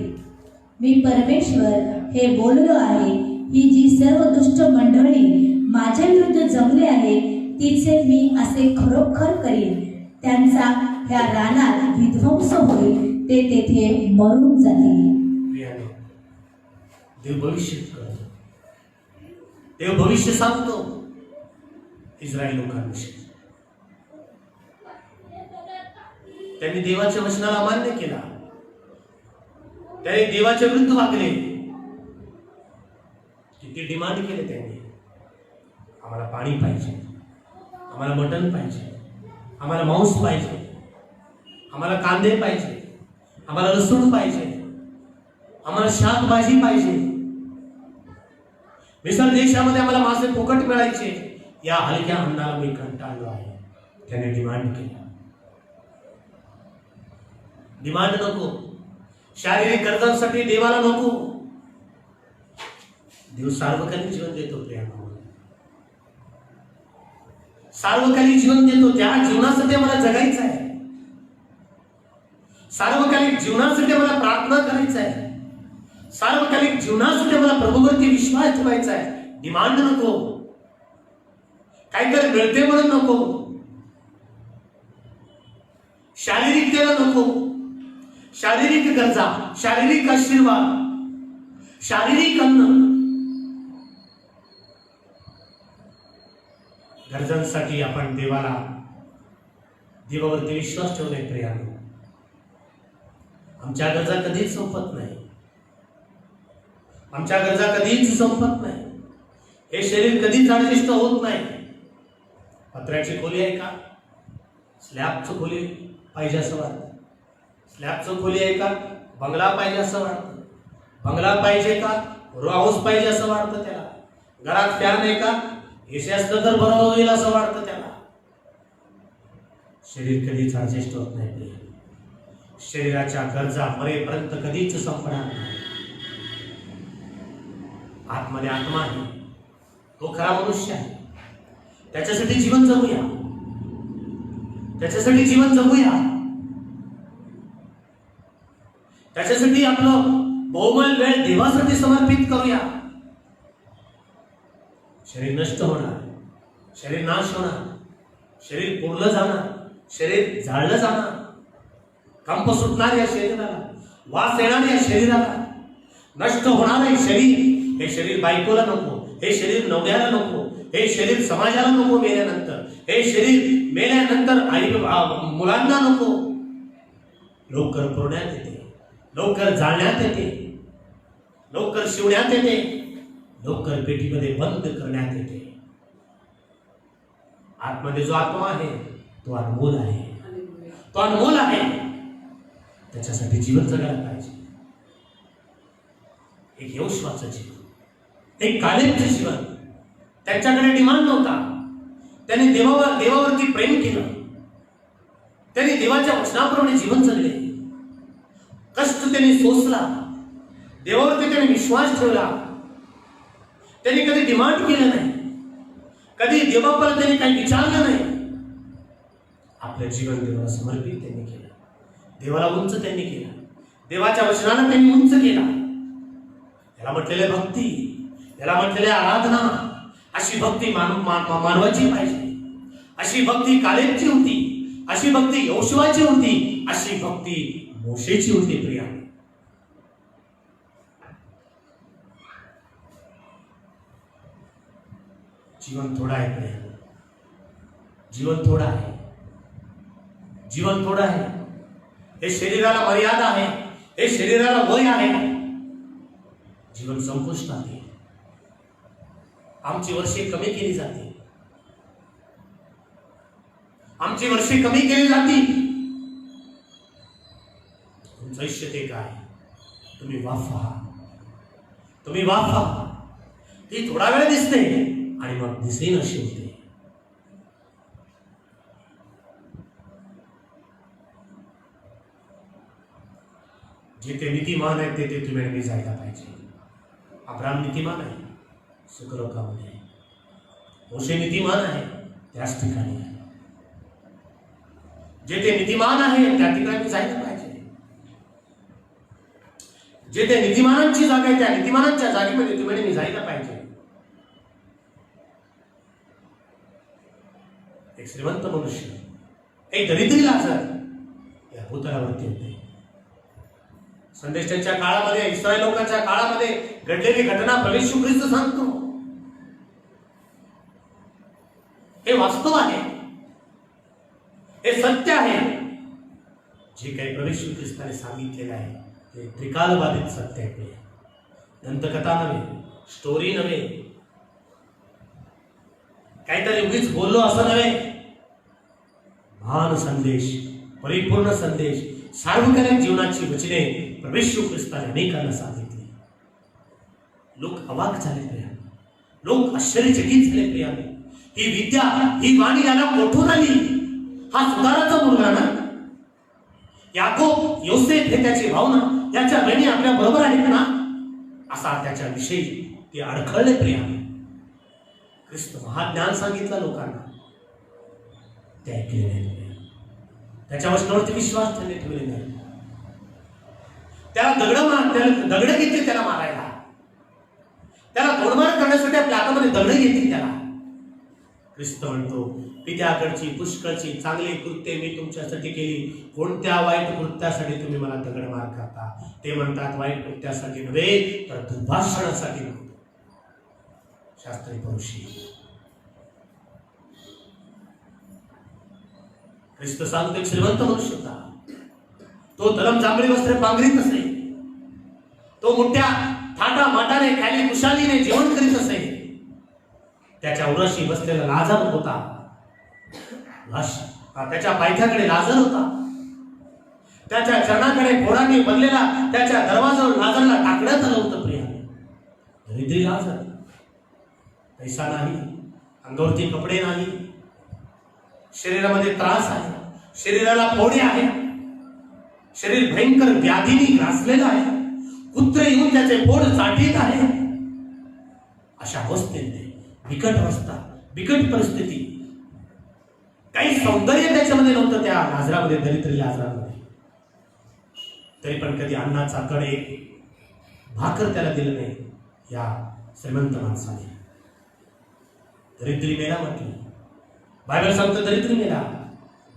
मी परमेश्वर हे बोललो आहे. ही जी सर्व दुष्ट मंडळी माझ्या विरुद्ध जमले आहे तिचे मी असे खरोखर करीन. त्यांचा ह्या रानात विध्वंस होईल, ते तेथे मरून जातील. देव भविष्य करतो. देव भविष्य सांगतो इस्रायल लोकांविषयी. त्यांनी देवाच्या वचनाला मान्य केला. त्यांनी देवाच्या विरुद्ध वागले. किती डिमांड केले त्यांनी. आम्हाला पाणी पाहिजे, आम्हाला मटण पाहिजे, आम्हाला मांस पाहिजे, आम्हाला कांदे पाहिजे, आम्हाला लसूण पाहिजे, आम्हाला शाकभाजी पाहिजे. मिसर देशामध्ये आम्हाला मासे फुकट मिळायचे. या हलक्या अन्नाला मी कंटाळलो आहे. त्याने डिमांड केला. डिमांड नको. शारीरिक गरजांसाठी देवाला नको. देव सार्वकालिक जीवन देतो. प्रियांनो, सार्वकालिक जीवन देतो. त्या जीवनासाठी मला जगायचं आहे. सार्वकालिक जीवनासाठी मला प्रार्थना करायचं आहे. सार्वकालिक जीवनासाठी मला प्रभूवरती विश्वास ठेवायचा आहे. डिमांड नको. काहीतरी मिळते म्हणून नको. शारीरिकतेला नको. शारीरिक गरजा, शारीरिक आशीर्वाद, शारीरिक अन्न, गरजांसाठी आपण देवावरती विश्वास ठेवणे. प्रियांनो, आमच्या गरजा कधीच संपत नाही. आमच्या गरजा कधीच संपत नाही. हे शरीर कधीच ऍडजस्ट होत नाही. पत्र्याची खोली आहे का? स्लॅबचं खोली पाहिजे असं वाटतं. स्लॅबचं खोली आहे का? बंगला पाहिजे असं वाटतं. बंगला पाहिजे का? रो हाऊस पाहिजे असं वाटतं त्याला. घरात फॅन आहे का? एसी असलं तर बरं होईल असं वाटतं त्याला. शरीर कधीच ऍडजस्ट होत नाही. शरीराच्या गरजा मरेपर्यंत कधीच संपणार नाही. आतमध्ये आत्मा आहे, तो खरा मनुष्य आहे. त्याच्यासाठी जीवन जगूया. त्याच्यासाठी जीवन जगूया. त्याच्यासाठी आपलं बहुमूल्य वेळ देवासाठी समर्पित करूया. शरीर नष्ट होणार, शरीर नाश होणार, शरीर पुरलं जाणार, शरीर जाळलं जाणार. कंप सुटणार या शरीराला, वास येणार या शरीराला. नष्ट होणार हे शरीर. हे शरीर बायकोला नको. हे शरीर नवऱ्याला नको. हे शरीर समाजाला नको मेल्यानंतर. हे शरीर मेल्यानंतर आई मुलांना नको. लवकर पुरण्यात येते, लवकर जाळण्यात येते, लवकर शिवण्यात येते, लवकर पेटीमध्ये बंद करण्यात येते. आतमध्ये जो आत्मा आहे तो अनमोल आहे. तो अनमोल आहे. त्याच्यासाठी जीवन जगायला पाहिजे. एक योशुआचं जीवन, एक कालेबचं जीवन. त्यांच्याकडे डिमांड नव्हता. त्यांनी देवावरती प्रेम केलं. त्यांनी देवाच्या वचनाप्रमाणे जीवन जगले. कष्ट त्यांनी सोसला. देवावरती त्यांनी विश्वास ठेवला. त्यांनी कधी डिमांड केलं नाही. कधी देवापर्यंत त्यांनी काही विचारलं नाही. आपलं जीवन देवाला समर्पित त्यांनी केलं. देवाला उंच त्यांनी केलं. देवाच्या वचनाला त्यांनी उंच केला. याला म्हटलेले भक्ती, याला म्हटलेले आराधना. अशी भक्ती मानवाची पाहिजे. अशी भक्ती कालेबची होती. अशी भक्ती योशुआची होती. अशी भक्ती मोशेची होती प्रिया. जीवन थोडं आहे प्रिया, जीवन थोडं आहे, जीवन थोडं आहे. हे शरीराला मर्यादा आहे, हे शरीराला वय आहे. जीवन संपुष्टात येईल. आमची वर्षे कमी केली जातील, आमची वर्षे कमी केली जातील. तुमचं आयुष्य ते काय, तुम्ही वाफा, तुम्ही वाफा. ती थोडा वेळ दिसते आणि मग दिसे नशी होते. जिथे नीतिमान आहेत तेथे तुम्ही आणि मी जायला पाहिजे. अब्राम नीतिमान आहे, सुखलोकामध्ये. मोशे नीतिमान आहे, त्याच ठिकाणी आहे. जेथे नीतिमान आहे त्या ठिकाणी जायला पाहिजे. जेथे नीतिमानांची जागा आहे त्या नीतिमानांच्या जागेमध्ये तुम्ही आणि मी जायला पाहिजे. एक श्रीमंत मनुष्य, एक दरिद्री लाजर या भूतलावरती होते. संदेशाच्या काळामध्ये, इस्रायल लोकांच्या काळामध्ये घडलेली घटना प्रभू येशू ख्रिस्त सांगतो. हे वास्तव आहे, हे सत्य आहे. जे काही प्रभू येशू ख्रिस्ताने सांगितलेलं आहे ते त्रिकालबाधित सत्य आहे. दंतकथा नव्हे, स्टोरी नव्हे, काहीतरी उगीच बोललो असं नव्हे. महान संदेश, परिपूर्ण संदेश, सार्वकालिक जीवनाची वचने प्रभू येशू ख्रिस्ताने अनेकांना सांगितली. लोक अवाक झाले प्रिया, लोक आश्चर्यचकित झाले प्रिया. ही विद्या, ही वाणी याला कोठून आली? हा सुधाराचा मुलगा ना? याकोब, योसेफ हे त्याचे भाऊ ना? याच्या बहिणी आपल्या बरोबर आहेत ना? असा त्याच्याविषयी ते अडखळले प्रिया. ख्रिस्त महाज्ञान सांगितलं लोकांना, ते ऐकले नाही. त्याच्या वचनावरती विश्वास त्यांनी ठेवले नाही. त्याला दगड घेतली त्याला मारायला, त्याला तोडमार करण्यासाठी आपल्या हातामध्ये दगड घेतली त्याला. ख्रिस्त म्हणतो, पित्याकडची पुष्कळची चांगली कृत्ये मी तुमच्यासाठी केली, कोणत्या वाईट कृत्यासाठी तुम्ही मला दगडमार करता? ते म्हणतात वाईट कृत्यासाठी नव्हे तर दुर्भाषणासाठी म्हणतो. शास्त्री पुरुषी ख्रिस्त सांगतो, एक श्रीमंत मनुष्य होता. तो तलम जांभळी वस्त्रे पांघरीत असे, तो मोठ्या थाटा माटाने खाली कुशालीने जेवण करीत असे. त्याच्या उराशी बसलेला लाजर होता, त्याच्या पायथ्याकडे लाजर होता. त्याच्या चरणाकडे फोडांनी बनलेला त्याच्या दरवाजावर लाजरला टाकण्यात आलं होतं प्रिया. दरिद्री लाजर, पैसा नाही, अंगावरती कपडे नाही, शरीरामध्ये त्रास आहे, शरीराला फोडे आहे, शरीर भयंकर व्याधीने ग्रासलेलं आहे, कुत्रे येऊन त्याचे फोड चाटीत आहे. अशा अवस्थेत बिकट अवस्था, बिकट परिस्थिती, काही सौंदर्य त्याच्यामध्ये नव्हतं त्या लाजरामध्ये, दरिद्री लाजरामध्ये. तरी पण कधी अन्नाचा कड एक भाकर त्याला दिलं नाही या श्रीमंत माणसाने. दरिद्री मेला म्हटलं, बायबल सांगतं दरिद्री मेला.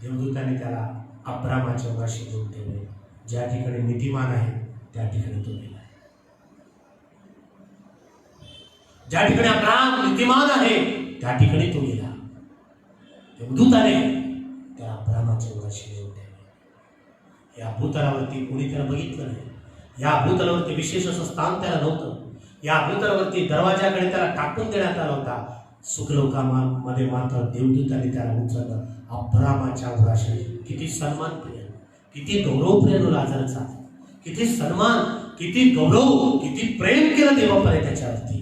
देवदूताने त्याला अब्रामाच्या उराशी घेऊन ठेवले. ज्या ठिकाणी नीतिमान आहे त्या ठिकाणी तो मेला. ज्या ठिकाणी अब्राम नीतिमान आहे त्या ठिकाणी तो गेला. देवदूताने त्या अब्रामाच्या उराशी घेऊन ठेवले. या भूतलावरती कोणी त्याला बघितलं नाही. या भूतलावरती विशेष असं स्थान त्याला नव्हतं. या भूतलावरती दरवाजाकडे त्याला टाकून देण्यात आला होता. सुखलोकामध्ये मात्र देवदूताने त्याला उचललं अब्रामाच्या उराशी. किती सन्मान प्रिय, किती गौरव प्रिय लाजरचा, किती सन्मान, किती गौरव, किती प्रेम केलं देवापणे त्याच्यावरती.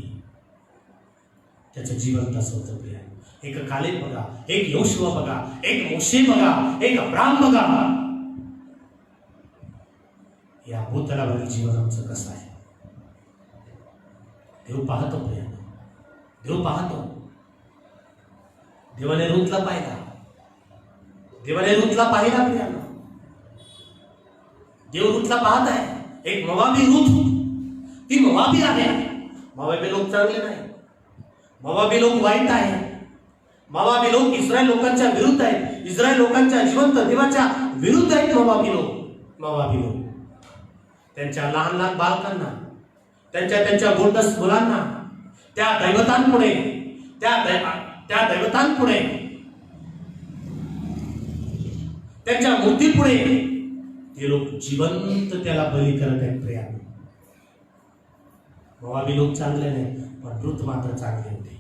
त्याचं जीवन तसं होतं प्रिय. एक कालेब बघा, एक योशुआ बघा, एक मोशे बघा, एक अब्राम बघा. या भूतलावरील जीवन आमचं कसं आहे? देव पाहतो प्रिय, देव पाहतो. देवाने रूथला पाहिला, देवाने रूथला पाहिला प्रियांनो. देव रूथला पाहत आहे. एक मोवाबी रूथ, ती मोवाबी आहे. मोवाबी लोक चांगले नाही, मोवाबी लोक वाईट आहे. मोवाबी लोक इस्रायल लोकांच्या विरुद्ध आहेत, इस्रायल लोकांच्या जिवंत देवाच्या विरुद्ध आहेत मोवाबी लोक. मोवाबी लोक त्यांच्या लहान लहान बालकांना, त्यांच्या गोंडस मुलांना त्या दैवतांपुढे त्या दैवतांपुढे त्यांच्या मूर्तीपुढे ते लोक जिवंत त्याला बली करत आहेत. प्रियानो, मोवाबी लोक चांगले नाही, पण रुत मात्र चांगली होती.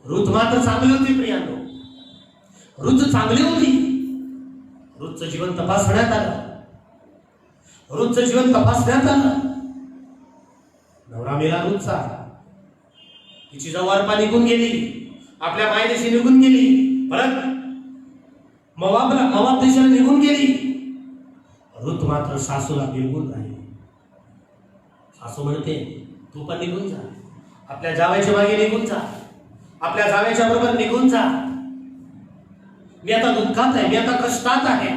रुत मात्र चांगली होती. प्रियानो, रुत चांगली होती. रुतचं जीवन तपासण्यात आलं. रुतचं जीवन तपासण्यात आलं. नवरा मेला रुतचा. तिची जवळपा निघून गेली, आपल्या मायदेशी निघून गेली, परत मोवाब देशाला निघून गेली. रुत मात्र सासूला बिलगून राहिली. सासू म्हणते, तू पण निघून जा, आपल्या जावयाच्या मागे निघून जा, आपल्या जावयाच्या बरोबर निघून जा. मी आता दुःखात आहे, मी आता कष्टात आहे,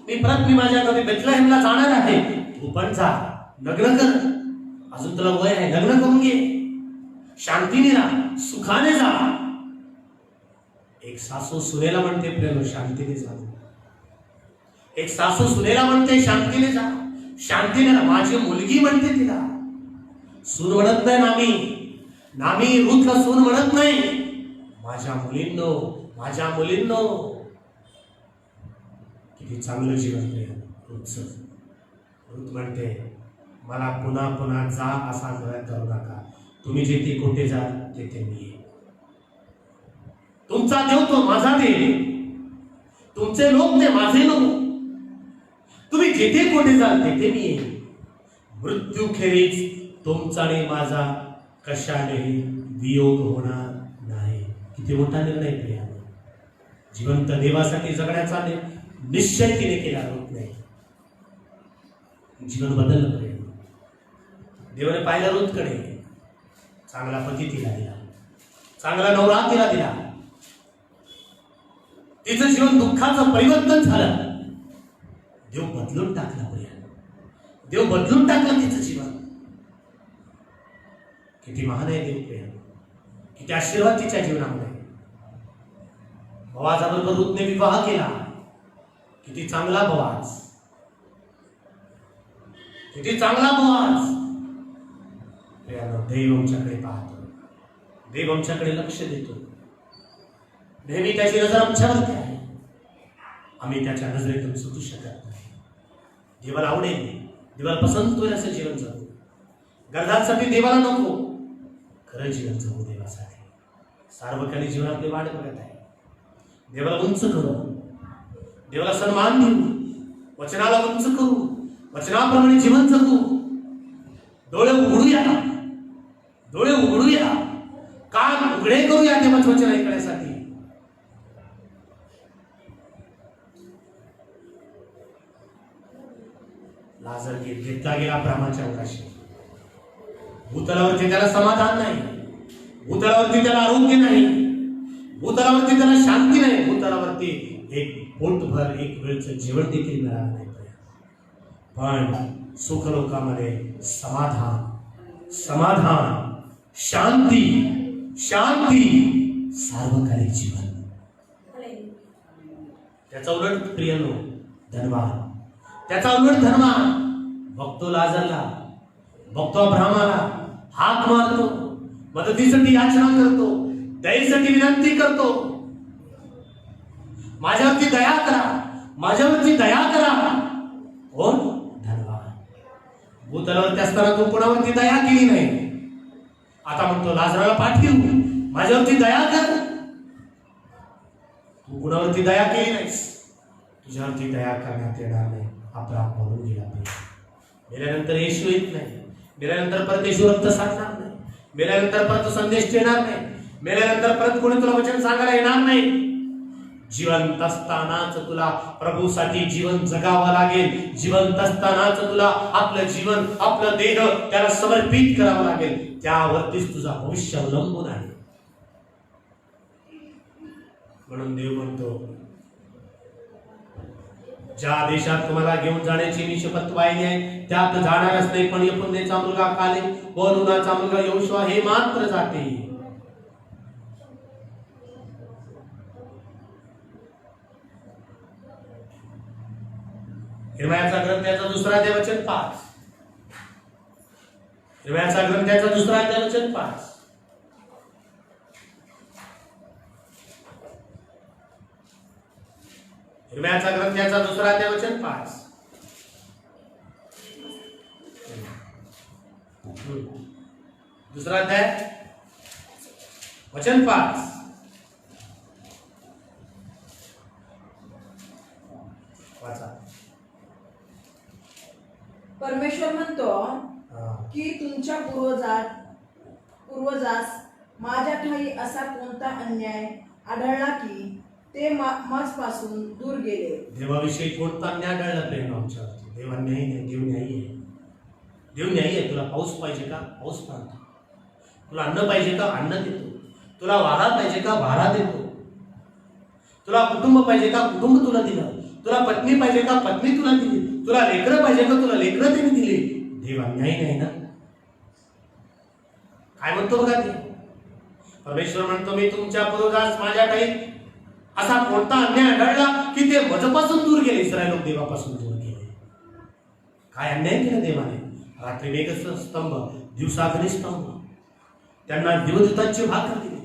मी माझ्या गावी बेथलेहेमला जाणार आहे. तू पण जा, लग्न कर, अजून तुला वय आहे, लग्न करून घे, शांतीने राहा, सुखाने जा. एक सासू सुनेला म्हणते, प्रेम शांतीने जा. एक सासू सुनेला म्हणते, शांतीने जा, शांतीने राहा. माझी मुलगी म्हणते तिला, सून म्हणत नाही नामी रुतला सून म्हणत नाही. माझ्या मुलींनो किती चांगलं जीवन रुतचं. रुत म्हणते, मला पुन्हा पुन्हा जा असा करू नका. तुम्ही जिथे कुठे जा तिथे मी येईन. तुमचा देव तो माझा देव, तुमचे लोक ते माझे लोक. तुम्ही जिथे कुठे जाल तिथे मी येईन. मृत्यूखेरीज तुमचा आणि माझा कशानेही वियोग होणार नाही. किती मोठा निर्णय प्रिया. जिवंत देवासाठी जगण्याचा निश्चय तिने केला होत नाही. जीवन बदललं प्रिया. देवाने पाहिलं रुतकडे, चांगला पती तिला दिला, चांगला नवरा तिला दिला. तिचं जीवन दुःखाचं परिवर्तन झालं. देव बदलून टाकला प्रिया, देव बदलून टाकलं तिचं जीवन. किती महान आहे देव प्रिया, किती आशीर्वाद तिच्या जीवनामध्ये. बोआजाबरोबर रुतने विवाह केला. किती चांगला बोआज, किती चांगला बोआज. देव आमच्याकडे पाहतो, देव आमच्याकडे लक्ष देतो. नेहमी त्याची नजर आमच्यावरती आहे. आम्ही त्याच्या नजरेतून सुटू शकत नाही. देवाला आवडेल, देवाला पसंत होईल असं जीवन जगू. गरजांसाठी देवाला नको, खरं जीवन जगू देवासाठी. सार्वकालिक जीवन आपली वाट बघत आहे. देवाला उंच करू, देवाला सन्मान देऊ, वचनाला उंच करू, वचनाप्रमाणे जीवन जगू. डोळे उघडूया, कान उघडे करूया देवाचं वचन ऐकण्यासाठी. लाजर घेतला गेला ब्राह्मणाच्या अवकाशी. भूतलावरती त्याला समाधान नाही, भूतलावरती त्याला आरोग्य नाही, भूतलावरती त्याला शांती नाही, भूतलावरती एक पोटभर एक वेळचं जेवण देखील मिळालं नाही. पण सुखलोकामध्ये समाधान, शांती, सार्वकालिक जीवन. त्याचा उलट प्रियनो धनवान, त्याचा उलट धनवान बघतो लाजरला, बघतो अब्राहमाला, हाक मारतो, मदतीसाठी याचना करतो, दयेसाठी विनंती करतो. माझ्यावरती दया करा, माझ्यावरती दया करा. कोण? धनवान. भूतलावरती असताना तू कोणावरती दया केली नाही. आता म्हणतो लाजराला पाठवू, माझ्यावरती दया कर. तू कोणावरती दया केली नाहीस, तुझ्यावरती दया करण्यात येणार नाही. अब्राहम म्हणून गेला पाहिजे. मेल्यानंतर येशू येत नाही, मेल्यानंतर परत येशू रक्त सांगणार नाही, मेल्यानंतर परत संदेश देणार नाही, मेल्यानंतर परत कोणी तुला वचन सांगायला येणार नाही. जिवंत असतानाच तुला प्रभूसाठी जीवन जगावं लागेल. जिवंत असतानाच तुला आपलं जीवन, आपलं देह त्याला समर्पित करावं लागेल. त्यावरतीच तुझा भविष्य अवलंबून आहे. म्हणून देव म्हणतो, ज्या देशात तुम्हाला घेऊन जाण्याची मी शपथ वाहिली आहे त्यात जाणारच नाही. पण यफुन्नेचा मुलगा कालेब व नूनाचा मुलगा योशुआ हे मात्र जातील. हिरम्याचा ग्रंथ त्याचा 2 अध्याय वचन 5. हिरम्याचा ग्रंथ त्याचा 2 अध्याय वचन 5. हिरम्याचा ग्रंथ त्याचा 2 अध्याय वचन 5. दुसरा अध्याय वचन 5. वाचा. परमेश्वर म्हणतो की तुमच्या पूर्वजास माझ्या ठाई असा कोणता अन्याय आढळला की ते माझपासून दूर गेले. देवाविषयी कोणता अन्याय आढळला प्रेम आमच्यावरती? देव अन्यायी नाही, देव न्यायी आहे. देव न्यायी आहे. तुला पाऊस पाहिजे का? पाऊस पाडतो. तुला अन्न पाहिजे का? अन्न देतो. तुला वारा पाहिजे का? वारा देतो. तुला कुटुंब पाहिजे का? कुटुंब तुला दिलं. तुला पत्नी पाहिजे का? पत्नी तुला दिली. तुला लेकरं पाहिजे का? तुला लेकरं त्यांनी दिली. देव अन्यायी नाही ना? काय म्हणतो बघा ते. परमेश्वर म्हणतो मी तुमच्या पूर्वजास माझ्या ठाई असा कोणता अन्याय आढळला की ते माझपासून दूर गेले. इस्रायल लोक देवापासून दूर गेले. काय अन्याय केला देवाने? रात्री मेघस्तंभ, दिवसा अग्निस्तंभ. त्यांना देवदूतांची भाकर दिली,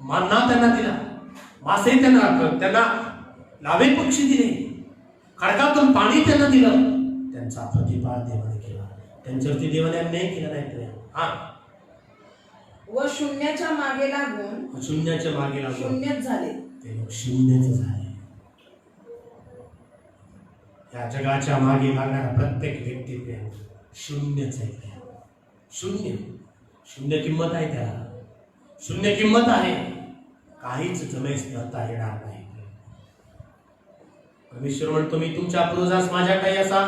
मान्ना त्यांना दिला, मासे त्यांना लावे पक्षी दिले, खडकातून पाणी त्यांना दिलं. त्यांचा प्रतिपाद देवाने केला. त्यांच्यावरती देवाने अन्याय केला नाही. हा. व शून्याच्या मागे लागून शून्यच झाले. ते लोक शून्यच झाले. या जगाच्या मागे लागणारा प्रत्येक व्यक्ती शून्यच आहे. शून्य किंमत आहे त्याला. शून्य किंमत आहे. काहीच जमेस करता येणार नाही. परमेश्वर म्हणतो मी तुमच्या पूर्वजास माझ्या काही असा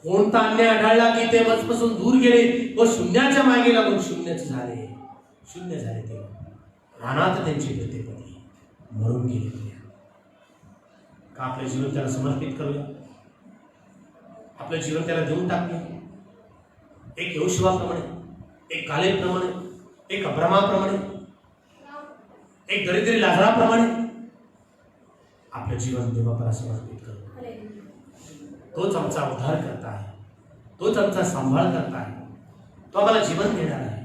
कोणता अन्याय आढळला की ते माझपासून दूर गेले व शून्याच्या मागे लागून शून्यच झाले. शून्य झाले. ते रानात त्यांची गती पडली, मरून गेले. का आपलं जीवन त्याला समर्पित करूया? आपलं जीवन त्याला देऊन टाकूया. एक यहोशुआप्रमाणे, एक कालेबप्रमाणे, एक अब्रामाप्रमाणे, एक दरिद्री लाजराप्रमाणे आपलं जीवन देवाला समर्पित करू. तोच आमचा उद्धार करता आहे. तोच आमचा सांभाळ करता आहे. तो आम्हाला जीवन देणार आहे.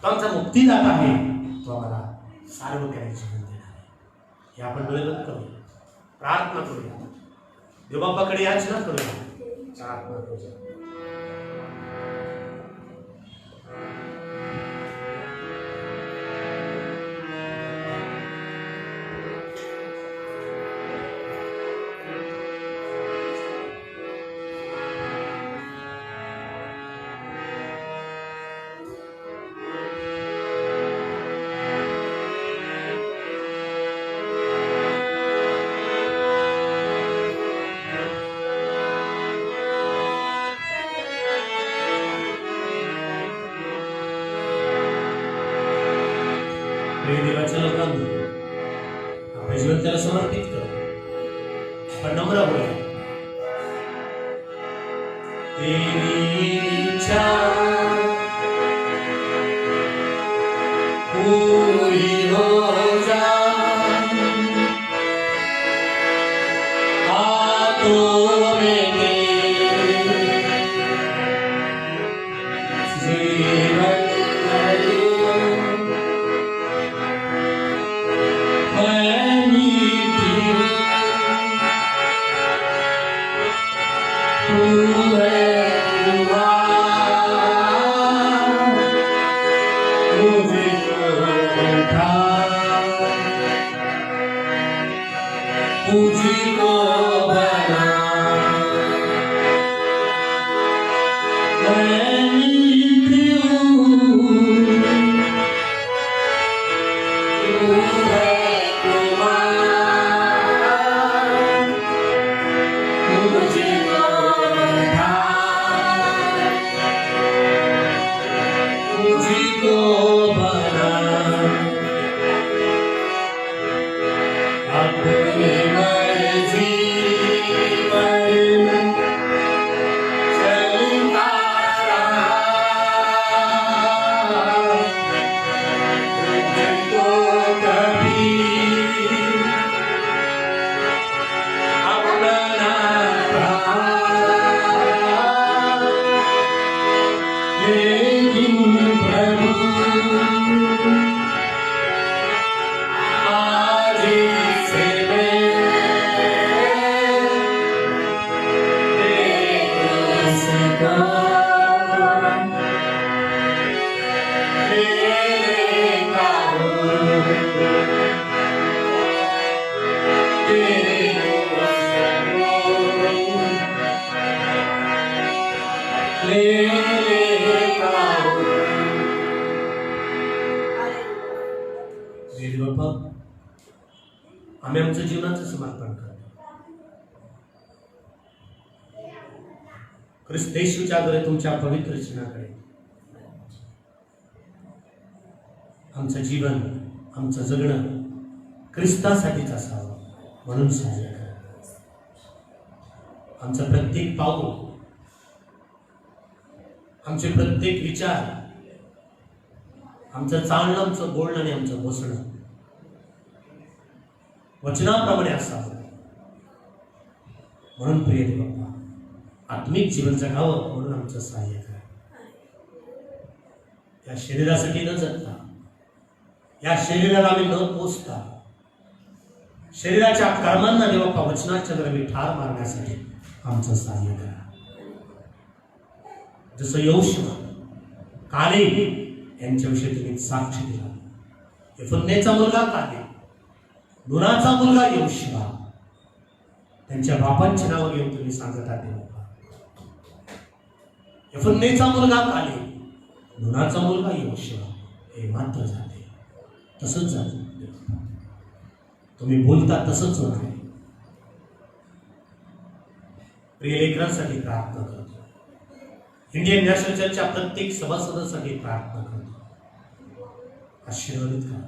तो आमचा मुक्तीदाता आहे. तो आम्हाला सार्वकालिक जीवन देणार आहे. हे आपण डोळेबंद करूया, प्रार्थना करूया, देवबापाकडे याचना करूया, प्रार्थना करूया. देवाच्या लोकांना आपले जीवन त्याला समर्पित करू. पण नम्र बोला. तेरी इच्छा पूरी हो जाए, हाथों में जीवन मुझे बाप्पा, आम्ही आमचं जीवनाचं समर्पण करतो ख्रिस्त येशूच्याकडे, तुमच्या पवित्र चिन्हाकडे. आमचं जीवन, आमचं जगणं ख्रिस्तासाठीच असावं म्हणून सहाय्य करा. आमचं प्रत्येक पाऊल, आमचे प्रत्येक विचार, आमचं चालणं, आमचं बोलणं आणि आमचं बसणं वचनाप्रमाणे असावं म्हणून प्रिय देवबाप्पा, आत्मिक जीवन जगावं म्हणून आमचं सहाय्य करा. या शरीरासाठी न जगता, या शरीराला आम्ही न पोचता, शरीराच्या कर्मांना देवबाप्पा वचनाच्या द्वारे ठार मारण्यासाठी आमचं सहाय्य करा. जसं यहोशुआ, कालेब यांच्याविषयी तुम्ही साक्ष दिला. यफुन्नेचा मुलगा कालेब, नूनाचा मुलगा यहोशुआ, त्यांच्या बापांची नावं घेऊन तुम्ही सांगत आहात देवबाप्पा. यफुन्नेचा मुलगा कालेब, नूनाचा मुलगा यहोशुआ, हे मात्र जाते. तसंच जाते तुम्ही बोलता, तसंच होणार आहे. प्रिय लेकरांसाठी प्रार्थना करतो. इंडियन नॅशनल चर्चच्या प्रत्येक सभासदांसाठी प्रार्थना करतो. आशीर्वादित करा.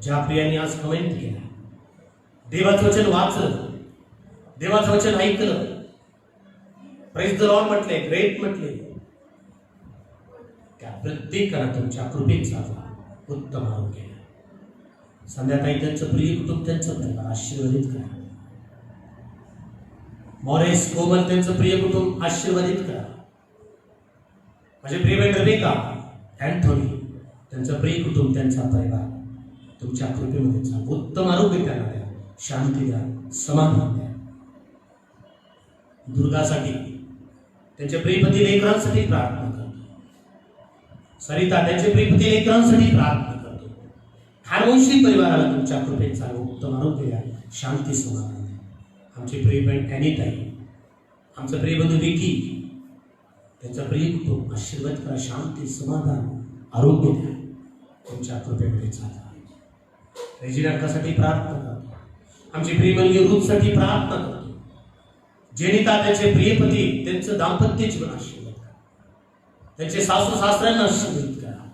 ज्या प्रियांनी आज कमेंट केला, देवाचं वचन वाचलं, देवाचं वचन ऐकलं, प्रेज द लॉर्ड म्हटले, ग्रेट म्हटले, त्या प्रत्येकाला तुमच्या कृपेत जावा, उत्तम आरोग्य. संध्याकाळी त्यांचं प्रिय कुटुंब, त्यांचं परिवार आशीर्वादित करा. मॉरेस, कोमल, त्यांचं प्रिय कुटुंब आशीर्वादित करा. माझे प्रिय बहीण रेबिका, अँथोनी, त्यांचं प्रिय कुटुंब, त्यांचा परिवार तुमच्या कृपेमध्ये जा. उत्तम आरोग्य त्यांना द्या, शांती द्या, समाधान द्या. दुर्गासाठी, त्यांच्या प्रियपती लेकरांसाठी प्रार्थना करतो. सरिता, त्यांचे प्रियपती लेकरांसाठी प्रार्थना करतो. हारवंशी परिवाराला तुमच्या कृपेत जा, उत्तम आरोग्य द्या, शांती, समाधान द्या. आमची प्रिय बहीण अॅनिताई, आमचं प्रिय बंधू विकी, त्यांचं प्रिय कुटुंब आशीर्वाद करा, शांती, समाधान, आरोग्य द्या, तुमच्या कृपेमध्ये चाला. रेजिनाकासाठी प्रार्थना करतो. आमची प्रिय मुलगी रूथसाठी प्रार्थना करतो. जेनिता, त्यांचे प्रियपती, त्यांचं दाम्पत्य जीवन आशीर्वाद करा. त्यांचे सासू सासऱ्यांना आशीर्वाद करा.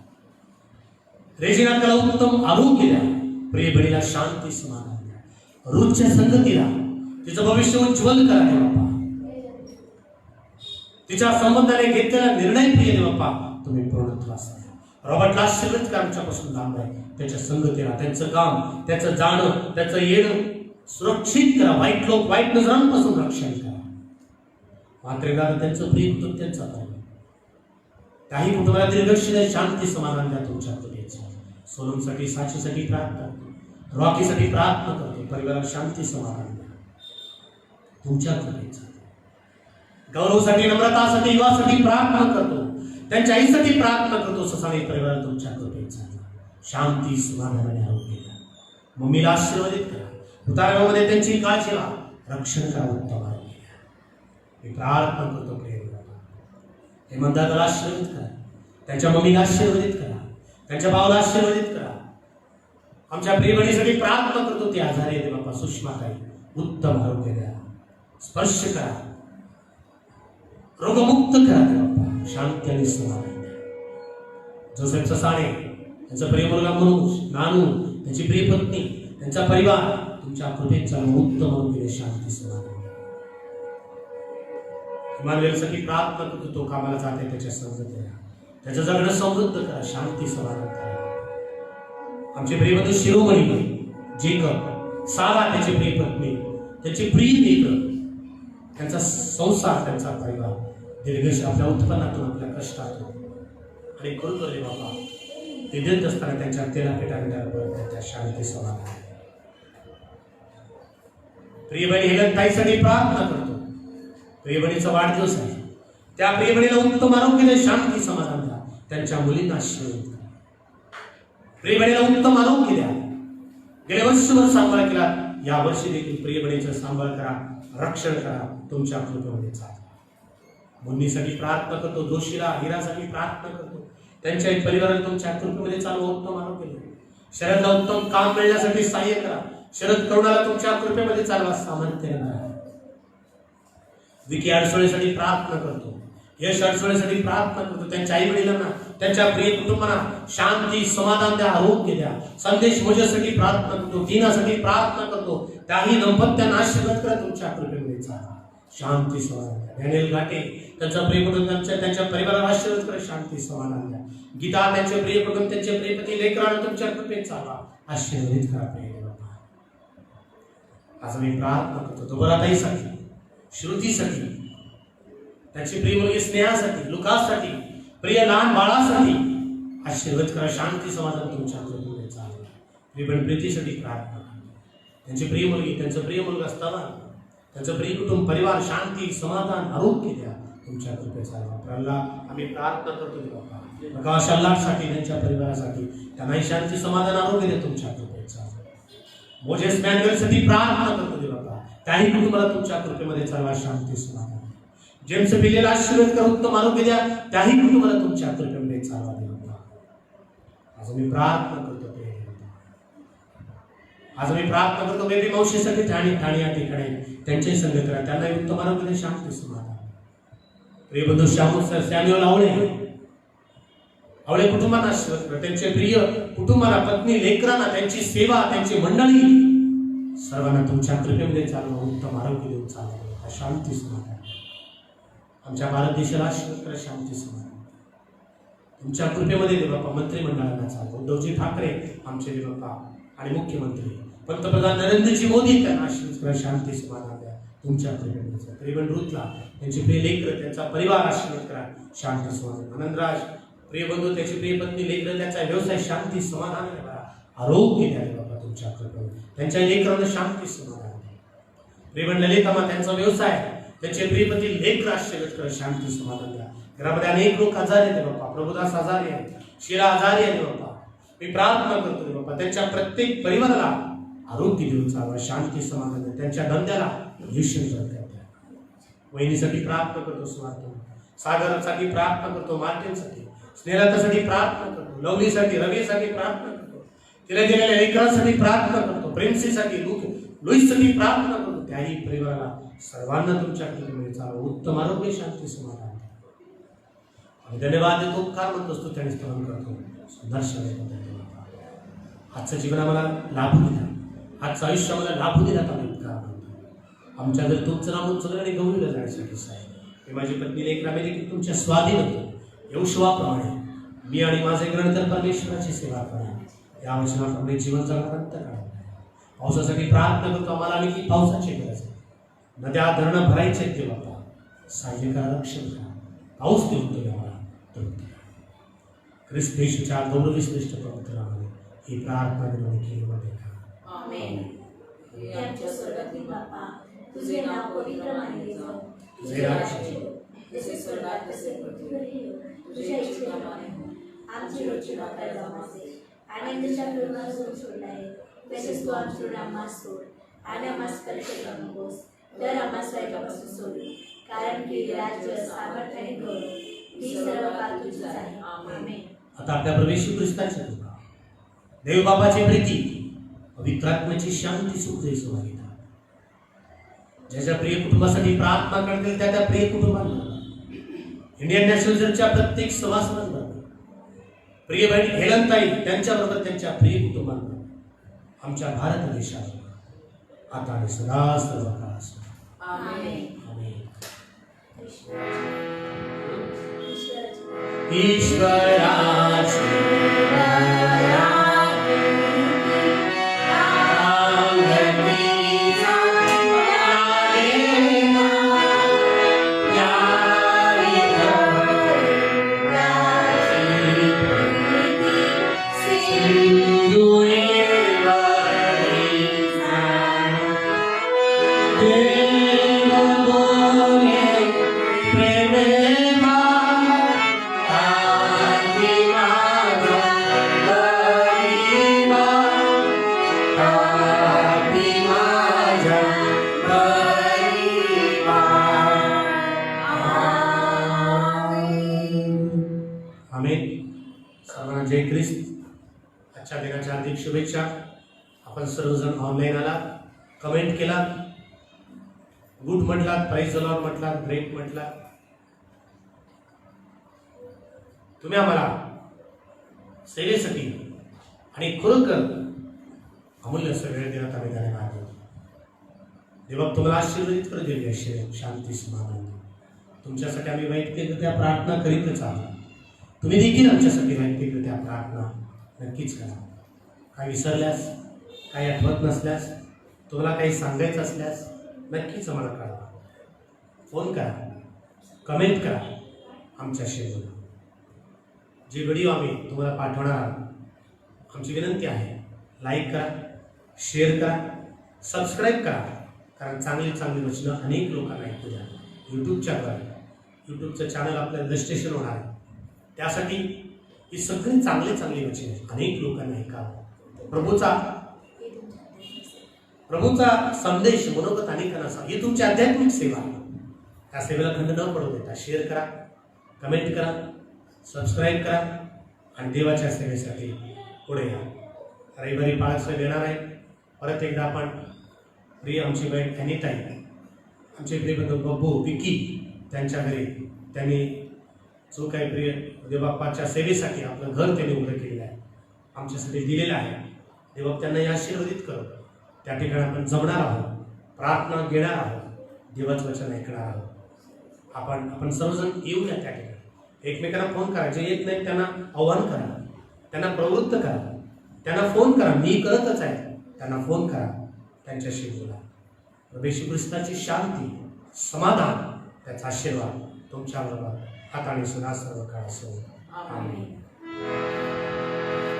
रेजिनाकाला उत्तम आरोग्य द्या. प्रिय बहिणीला शांती, समाधान द्या. रूथच्या संगतीला तिचं भविष्य उज्ज्वल करा देवबाप्पा. तिच्या संबंधाने घेतलेला निर्णय प्रिय देवबाप्पा तुम्ही पूर्णत्वास आणा. रॉबर्टला आशीर्वाद करा, आमच्यापासून लांब आहे. त्याच्या संगतीला, त्यांचं काम, त्याचं जाणं, त्याचं येणं सुरक्षित करा. वाईट लोक, वाईट नजरांपासून रक्षण करा. मात्र त्यांचं प्रिय कुटुंब, त्यांचा परिवार, काही कुटुंबाला दीर्घक्षण, शांती, समाधान द्या, तुमच्या कृपेत. सोनमसाठी, साक्षीसाठी प्रार्थना करतो. रॉकीसाठी प्रार्थना करतो. परिवारात शांती, समाधान द्या, तुमच्या कृपेत. गौरवसाठी, नम्रतासाठी, युवासाठी प्रार्थना करतो. त्यांच्या आईसाठी प्रार्थना करतो. ससाने परिवार तुमच्या कृपेत झाला, शांती, समाधान आणि आरोग्य द्या. मम्मीला आशीर्वादित करा. उतारण्यामध्ये त्यांची काळजी घ्या, रक्षण करा, उत्तम आरोग्य द्या. मी प्रार्थना करतो प्रिय देवबाप्पा, हे मंदाला आशीर्वादित करा. त्यांच्या मम्मीला आशीर्वादित करा. त्यांच्या भावाला आशीर्वादित करा. आमच्या प्रिय बहिणीसाठी प्रार्थना करतो. ती आजारी आहे देवबाप्पा, सुषमा ताई, उत्तम आरोग्य द्या, स्पर्श करा, रोगमुक्त करा देवबाप्पा, शांती आणि समाधान द्या. जोसेफ ससाणे, त्यांचा प्रिय मुलगा मनोज, नानू, त्यांची प्रिय पत्नी, त्यांचा परिवार तुमच्या कृपेत चालू, उत्तम आरोग्य, शांती, समाधान द्या. इमानुएलसाठी प्रार्थना करतो. तो कामाला जाते, त्याच्या संगत द्या, त्याचं जगणं समृद्ध करा, शांती, समाधान करा. आमचे प्रिय बंधू शिरोमणी, जेकब, सारा, त्याची प्रिय पत्नी, त्याची प्रिय लेकर, त्यांचा संसार, त्यांचा परिवार दीर्घश आपल्या उत्पन्नातून, आपल्या कष्टातून आणि करू रे बाबा, ते देत असताना त्यांच्या तेला पेटांवर त्या शांती, समाधान. प्रियबणी हेलन ताईसाठी प्रार्थना करतो. प्रियबणीचा वाढदिवस आहे. त्या प्रियबणीला उत्तम आरोग्य द्या, शांती, समाधान द्या. त्यांच्या मुलींना आशीर्वाद करा. प्रियबणीला उत्तम आरोग्य द्या. गेल्या वर्षभर सांभाळ केला, या वर्षी देखील प्रियबणीचं सांभाळ करा, रक्षण करा, तुमच्या कृपेमध्ये चाला. मुन्नीसाठी प्रार्थना करतो, जोशीला हिरासाठी प्रार्थना करतो, त्यांच्या परिवाराला तुमच्या कृपेमध्ये चालवा, उत्तम आरोग्य द्या. शरदला उत्तम काम मिळण्यासाठी सहाय्य करा. शरद करुणाला तुमच्या कृपेमध्ये चालवा, सामर्थ्य द्या. विकी अडसोळेसाठी प्रार्थना करतो, यश अडसोळेसाठी प्रार्थना करतो, त्यांच्या आई वडिलांना, त्यांच्या प्रिय कुटुंबांना शांती समाधान द्या, आरोग्य द्या. संदेश मोजेसाठी प्रार्थना करतो, दिनासाठी प्रार्थना करतो, त्याही दाम्पत्यांना आशीर्वाद करा, तुमच्या कृपेमध्ये चालवा, शांती समाधान द्या. डॅनियल घाटे त्यांचा प्रिय कुटुंब, त्यांच्या परिवाराला आशीर्वाद करा, शांती समाधान द्या. गीता त्यांचे प्रिय कुटुंब, त्यांचे प्रियपती लेकरांना तुमच्या कृपेत चालवा, आशीर्वादित करा. प्रिय बाबा, आज मी प्रार्थना करतो दोबराताईसाठी, श्रुतीसाठी, त्याची प्रिय मुलगी स्नेहासाठी, लुकासाठी, प्रिय लहान बाळासाठी आशीर्वाद करा, शांती समाधान तुमच्या कृपेमध्ये चालवा. प्रिय प्रीतीसाठी प्रार्थना करा, त्यांची प्रिय मुलगी, त्यांचं प्रिय मुलगा असताना त्यांचं प्रिय कुटुंब परिवार शांती समाधान आरोग्य द्या, तुमच्या कृपेत चालवा. प्रल्हाद आम्ही प्रार्थना करतो बाबा, प्रकाश अल्लाहसाठी, त्यांच्या परिवारासाठी, त्यांनाही शांती समाधान आरोग्य द्या, तुमच्या कृपेत चालवा. मोजेस मॅन्युअलसाठी प्रार्थना करतो दे बाबा, त्याही कुटुंबाला तुमच्या कृपेमध्ये चालवा, शांती समाधान. जेम्स पिलेला आशीर्वाद करा, उत्तम आरोग्य द्या, त्याही कुटुंबाला तुमच्या कृपेमध्ये चालवा दे बाबा. आज मी प्रार्थना करतो, आज मी प्रार्थना करतो बेबी मावशीसाठी, ठाणे या ठिकाणी त्यांचे संग करा, त्यांनाही उत्तम आरोग्य द्या, शांती समाधान. प्रिय बंधू सॅम्युअल आवळे कुटुंबांना आशीर्वाद करा, त्यांचे प्रिय कुटुंबाला, पत्नी लेकरांना, त्यांची सेवा, त्यांची मंडळी सर्वांना तुमच्या कृपेमध्ये चालवा, उत्तम आरोग्य देऊन चालवा, शांती समाधान. आमच्या भारत देशाला आशीर्वाद करा, शांती समाधान तुमच्या कृपेमध्ये दे बाप्पा. मंत्रिमंडळांना चालवा, उद्धवजी ठाकरे आमचे दे बाप्पा, आणि मुख्यमंत्री पंतप्रधान नरेंद्रजी मोदी त्यांना आशीर्वाद करा, शांती समाधान द्या, तुमच्या कृपेमध्ये. प्रियबन रुतला त्यांचे प्रिय लेकर, त्यांचा परिवार आशीर्वाद करा, शांती समाधान. आनंदराज प्रिय बंधू, त्याची प्रिय पत्नी लेकर, त्यांचा व्यवसाय शांती समाधान द्या, आरोग्य द्या बाबा, तुमच्या कृपेमध्ये. त्यांच्या लेकरांना शांती समाधान द्या. प्रियबन ललितामा, त्यांचा व्यवसाय, त्यांचे प्रियपती लेकर आशीर्वाद करा, शांती समाधान द्या. घरामध्ये अनेक लोक आजारी आहेत बाबा, प्रभुदास आजारी आहे, शिला आजारी आहे बाबा, मी प्रार्थना करतो बाबा, त्यांच्या प्रत्येक परिवाराला आरोग्य देऊन चालवा, शांती समाधान द्या, त्यांच्या धंद्याला यश द्या. वहिनीसाठी प्रार्थना करतो, स्वार्थ सागरसाठी प्रार्थना करतो, मार्टिनसाठी, स्नेहलतासाठी प्रार्थना करतो, लवलीसाठी, रवीसाठी प्रार्थना करतो, तिला दिलेल्या लेकरांसाठी प्रार्थना करतो, प्रेमसीसाठी, लुईससाठी प्रार्थना करतो, त्याही परिवाराला सर्वांना तुमच्या कृपेमध्ये चालवा, उत्तम आरोग्य, शांती समाधान. आम्ही धन्यवाद देतो, उपकार म्हणतो, स्तुत्याने स्तवन करतो. दर्शन आजचं जीवन आम्हाला लाभू दिला, आजचं आयुष्य आम्हाला लाभू दिला, आम्ही उपकार म्हणतो. आमच्या जर तुमचं नाम उंचवलं आणि गौरीला जाण्यासाठी साहेब, मी माझी पत्नी लेकरामध्ये देखील तुमच्या स्वाधीन होतो. यहोशुवाप्रमाणे मी आणि माझे ग्रंथर परमेश्वराची सेवा करा, या वचनाप्रमाणे जीवन जगण्यानंतर काढा. पावसासाठी प्रार्थना करतो, आम्हाला आणखी पावसाची गरज आहे. नद्या धरणं भरायचे ते बाबा, सहाय्य करा, रक्षण करा, पाऊस देऊन तुम्ही आम्हाला तृप्ती करा. ख्रिस्त येशूच्या गौरवी श्रेष्ठ पवित्र नामाने ही प्रार्थना केली मध्ये आमेन. आमच्या स्वर्गातील बापा, तुझे नाव पवित्र मानले जाओ, तुझे राज्य येवो, जसे स्वर्गात तसे पृथ्वीवर येवो, तुझ्या इच्छेप्रमाणे हो. आमची रोजची भाकर आम्हाला दे, आणि आमच्या ऋणाला सोड आहे, तसेच तू आमचे ऋण आम्हाला सोड, आणि आम्हाला परीक्षेत आणू नकोस, तर आम्हाला स्वैरापासून सोडू, कारण की राज्य, सामर्थ्य आणि गौरव ही सर्व काळ तुझीच आहे. आमेन. आता आपल्या प्रवेश ख्रिस्ताच्या कृपा, देव बापाची प्रीती, पवित्र आत्म्याची शांती, सुख जय सुवाहिता ज्याच्या प्रिय कुटुंबासाठी प्रार्थना करतील त्या प्रिय कुटुंबांना, इंडियन नॅशनल चर्चच्या प्रत्येक सभासदांना, प्रिय बहीण हेलनताई त्यांच्याबरोबर त्यांच्या प्रिय कुटुंबांना, आमच्या भारत देशात आता आणि सदा सर्व काळ असो. आमेन. आमेन. प्रेम जय ख्रिस्त। आजच्या दिनाच्या हार्दिक शुभेच्छा। आपण सर्वजण ऑनलाईन आलात, कमेंट केला, गुड म्हटलात, प्राइज द लॉर्ड म्हटलात, ब्रेक म्हटलात। तुम्ही आम्हाला सेवेसाठी आणि खरोखर अमूल्य असं वेळ देण्यात आम्ही धन्यवाद देतो। देवा तुम्हाला आशीर्वादित करू देईल, ऐश्वर्य, शांती, समाधान। तुमच्यासाठी आम्ही वैयक्तिकरित्या प्रार्थना करीतच आहोत। तुम्ही देखील आमच्यासाठी वैयक्तिकरित्या प्रार्थना नक्कीच करा। काही विसरल्यास, काही आठवत नसल्यास, तुम्हाला काही सांगायचं असल्यास नक्कीच आम्हाला कळवा, फोन करा, कमेंट करा, आमच्याशी बोला। जे व्हिडिओ आम्ही तुम्हाला पाठवणार आहोत, आमची विनंती आहे लाईक करा, शेअर करा, सबस्क्राईब करा, कारण चांगली चांगली वचनं अनेक लोकांना ऐकू द्या। यूट्यूबच्याद्वारे यूट्यूबचं चॅनल आपलं रजिस्ट्रेशन होणार आहे, त्यासाठी ही सगळी चांगली चांगली वचने अनेक लोकांना ऐकावं। प्रभूचा संदेश मनोगत अनेकांना सांगा। ही तुमची आध्यात्मिक सेवा आहे, त्या सेवेला खंड न पडू देता शेअर करा, कमेंट करा, सबस्क्राईब करा आणि देवाच्या सेवेसाठी पुढे या। रविवारी पाळसं येणार आहे। परत एकदा आपण प्रिय आमची बहीण अनिताई, आमचे प्रिय बंधू बब्बू, विकी, त्यांच्या घरी त्यांनी जो काही प्रिय देवबाप्पाच्या सेवेसाठी आपलं घर त्यांनी उभं केलेलं आहे, आमच्यासाठी दिलेलं आहे। देवबाप त्यांनाही आशीर्वादित करो। त्या ठिकाणी आपण जमणार आहोत, प्रार्थना घेणार आहोत, देवाचं वचन ऐकणार आहोत। आपण सर्वजण येऊया त्या ठिकाणी। एकमेकांना फोन करा, जे येत नाही त्यांना आव्हान करा, त्यांना प्रवृत्त करा, त्यांना फोन करा, मी करतच आहे, त्यांना फोन करा, त्यांच्याशी बोला। प्रभू येशू ख्रिस्ताची शांती, समाधान, त्याचा आशीर्वाद तुमच्याबरोबर हाताने सुद्धा सर्व काळ असो। आमेन।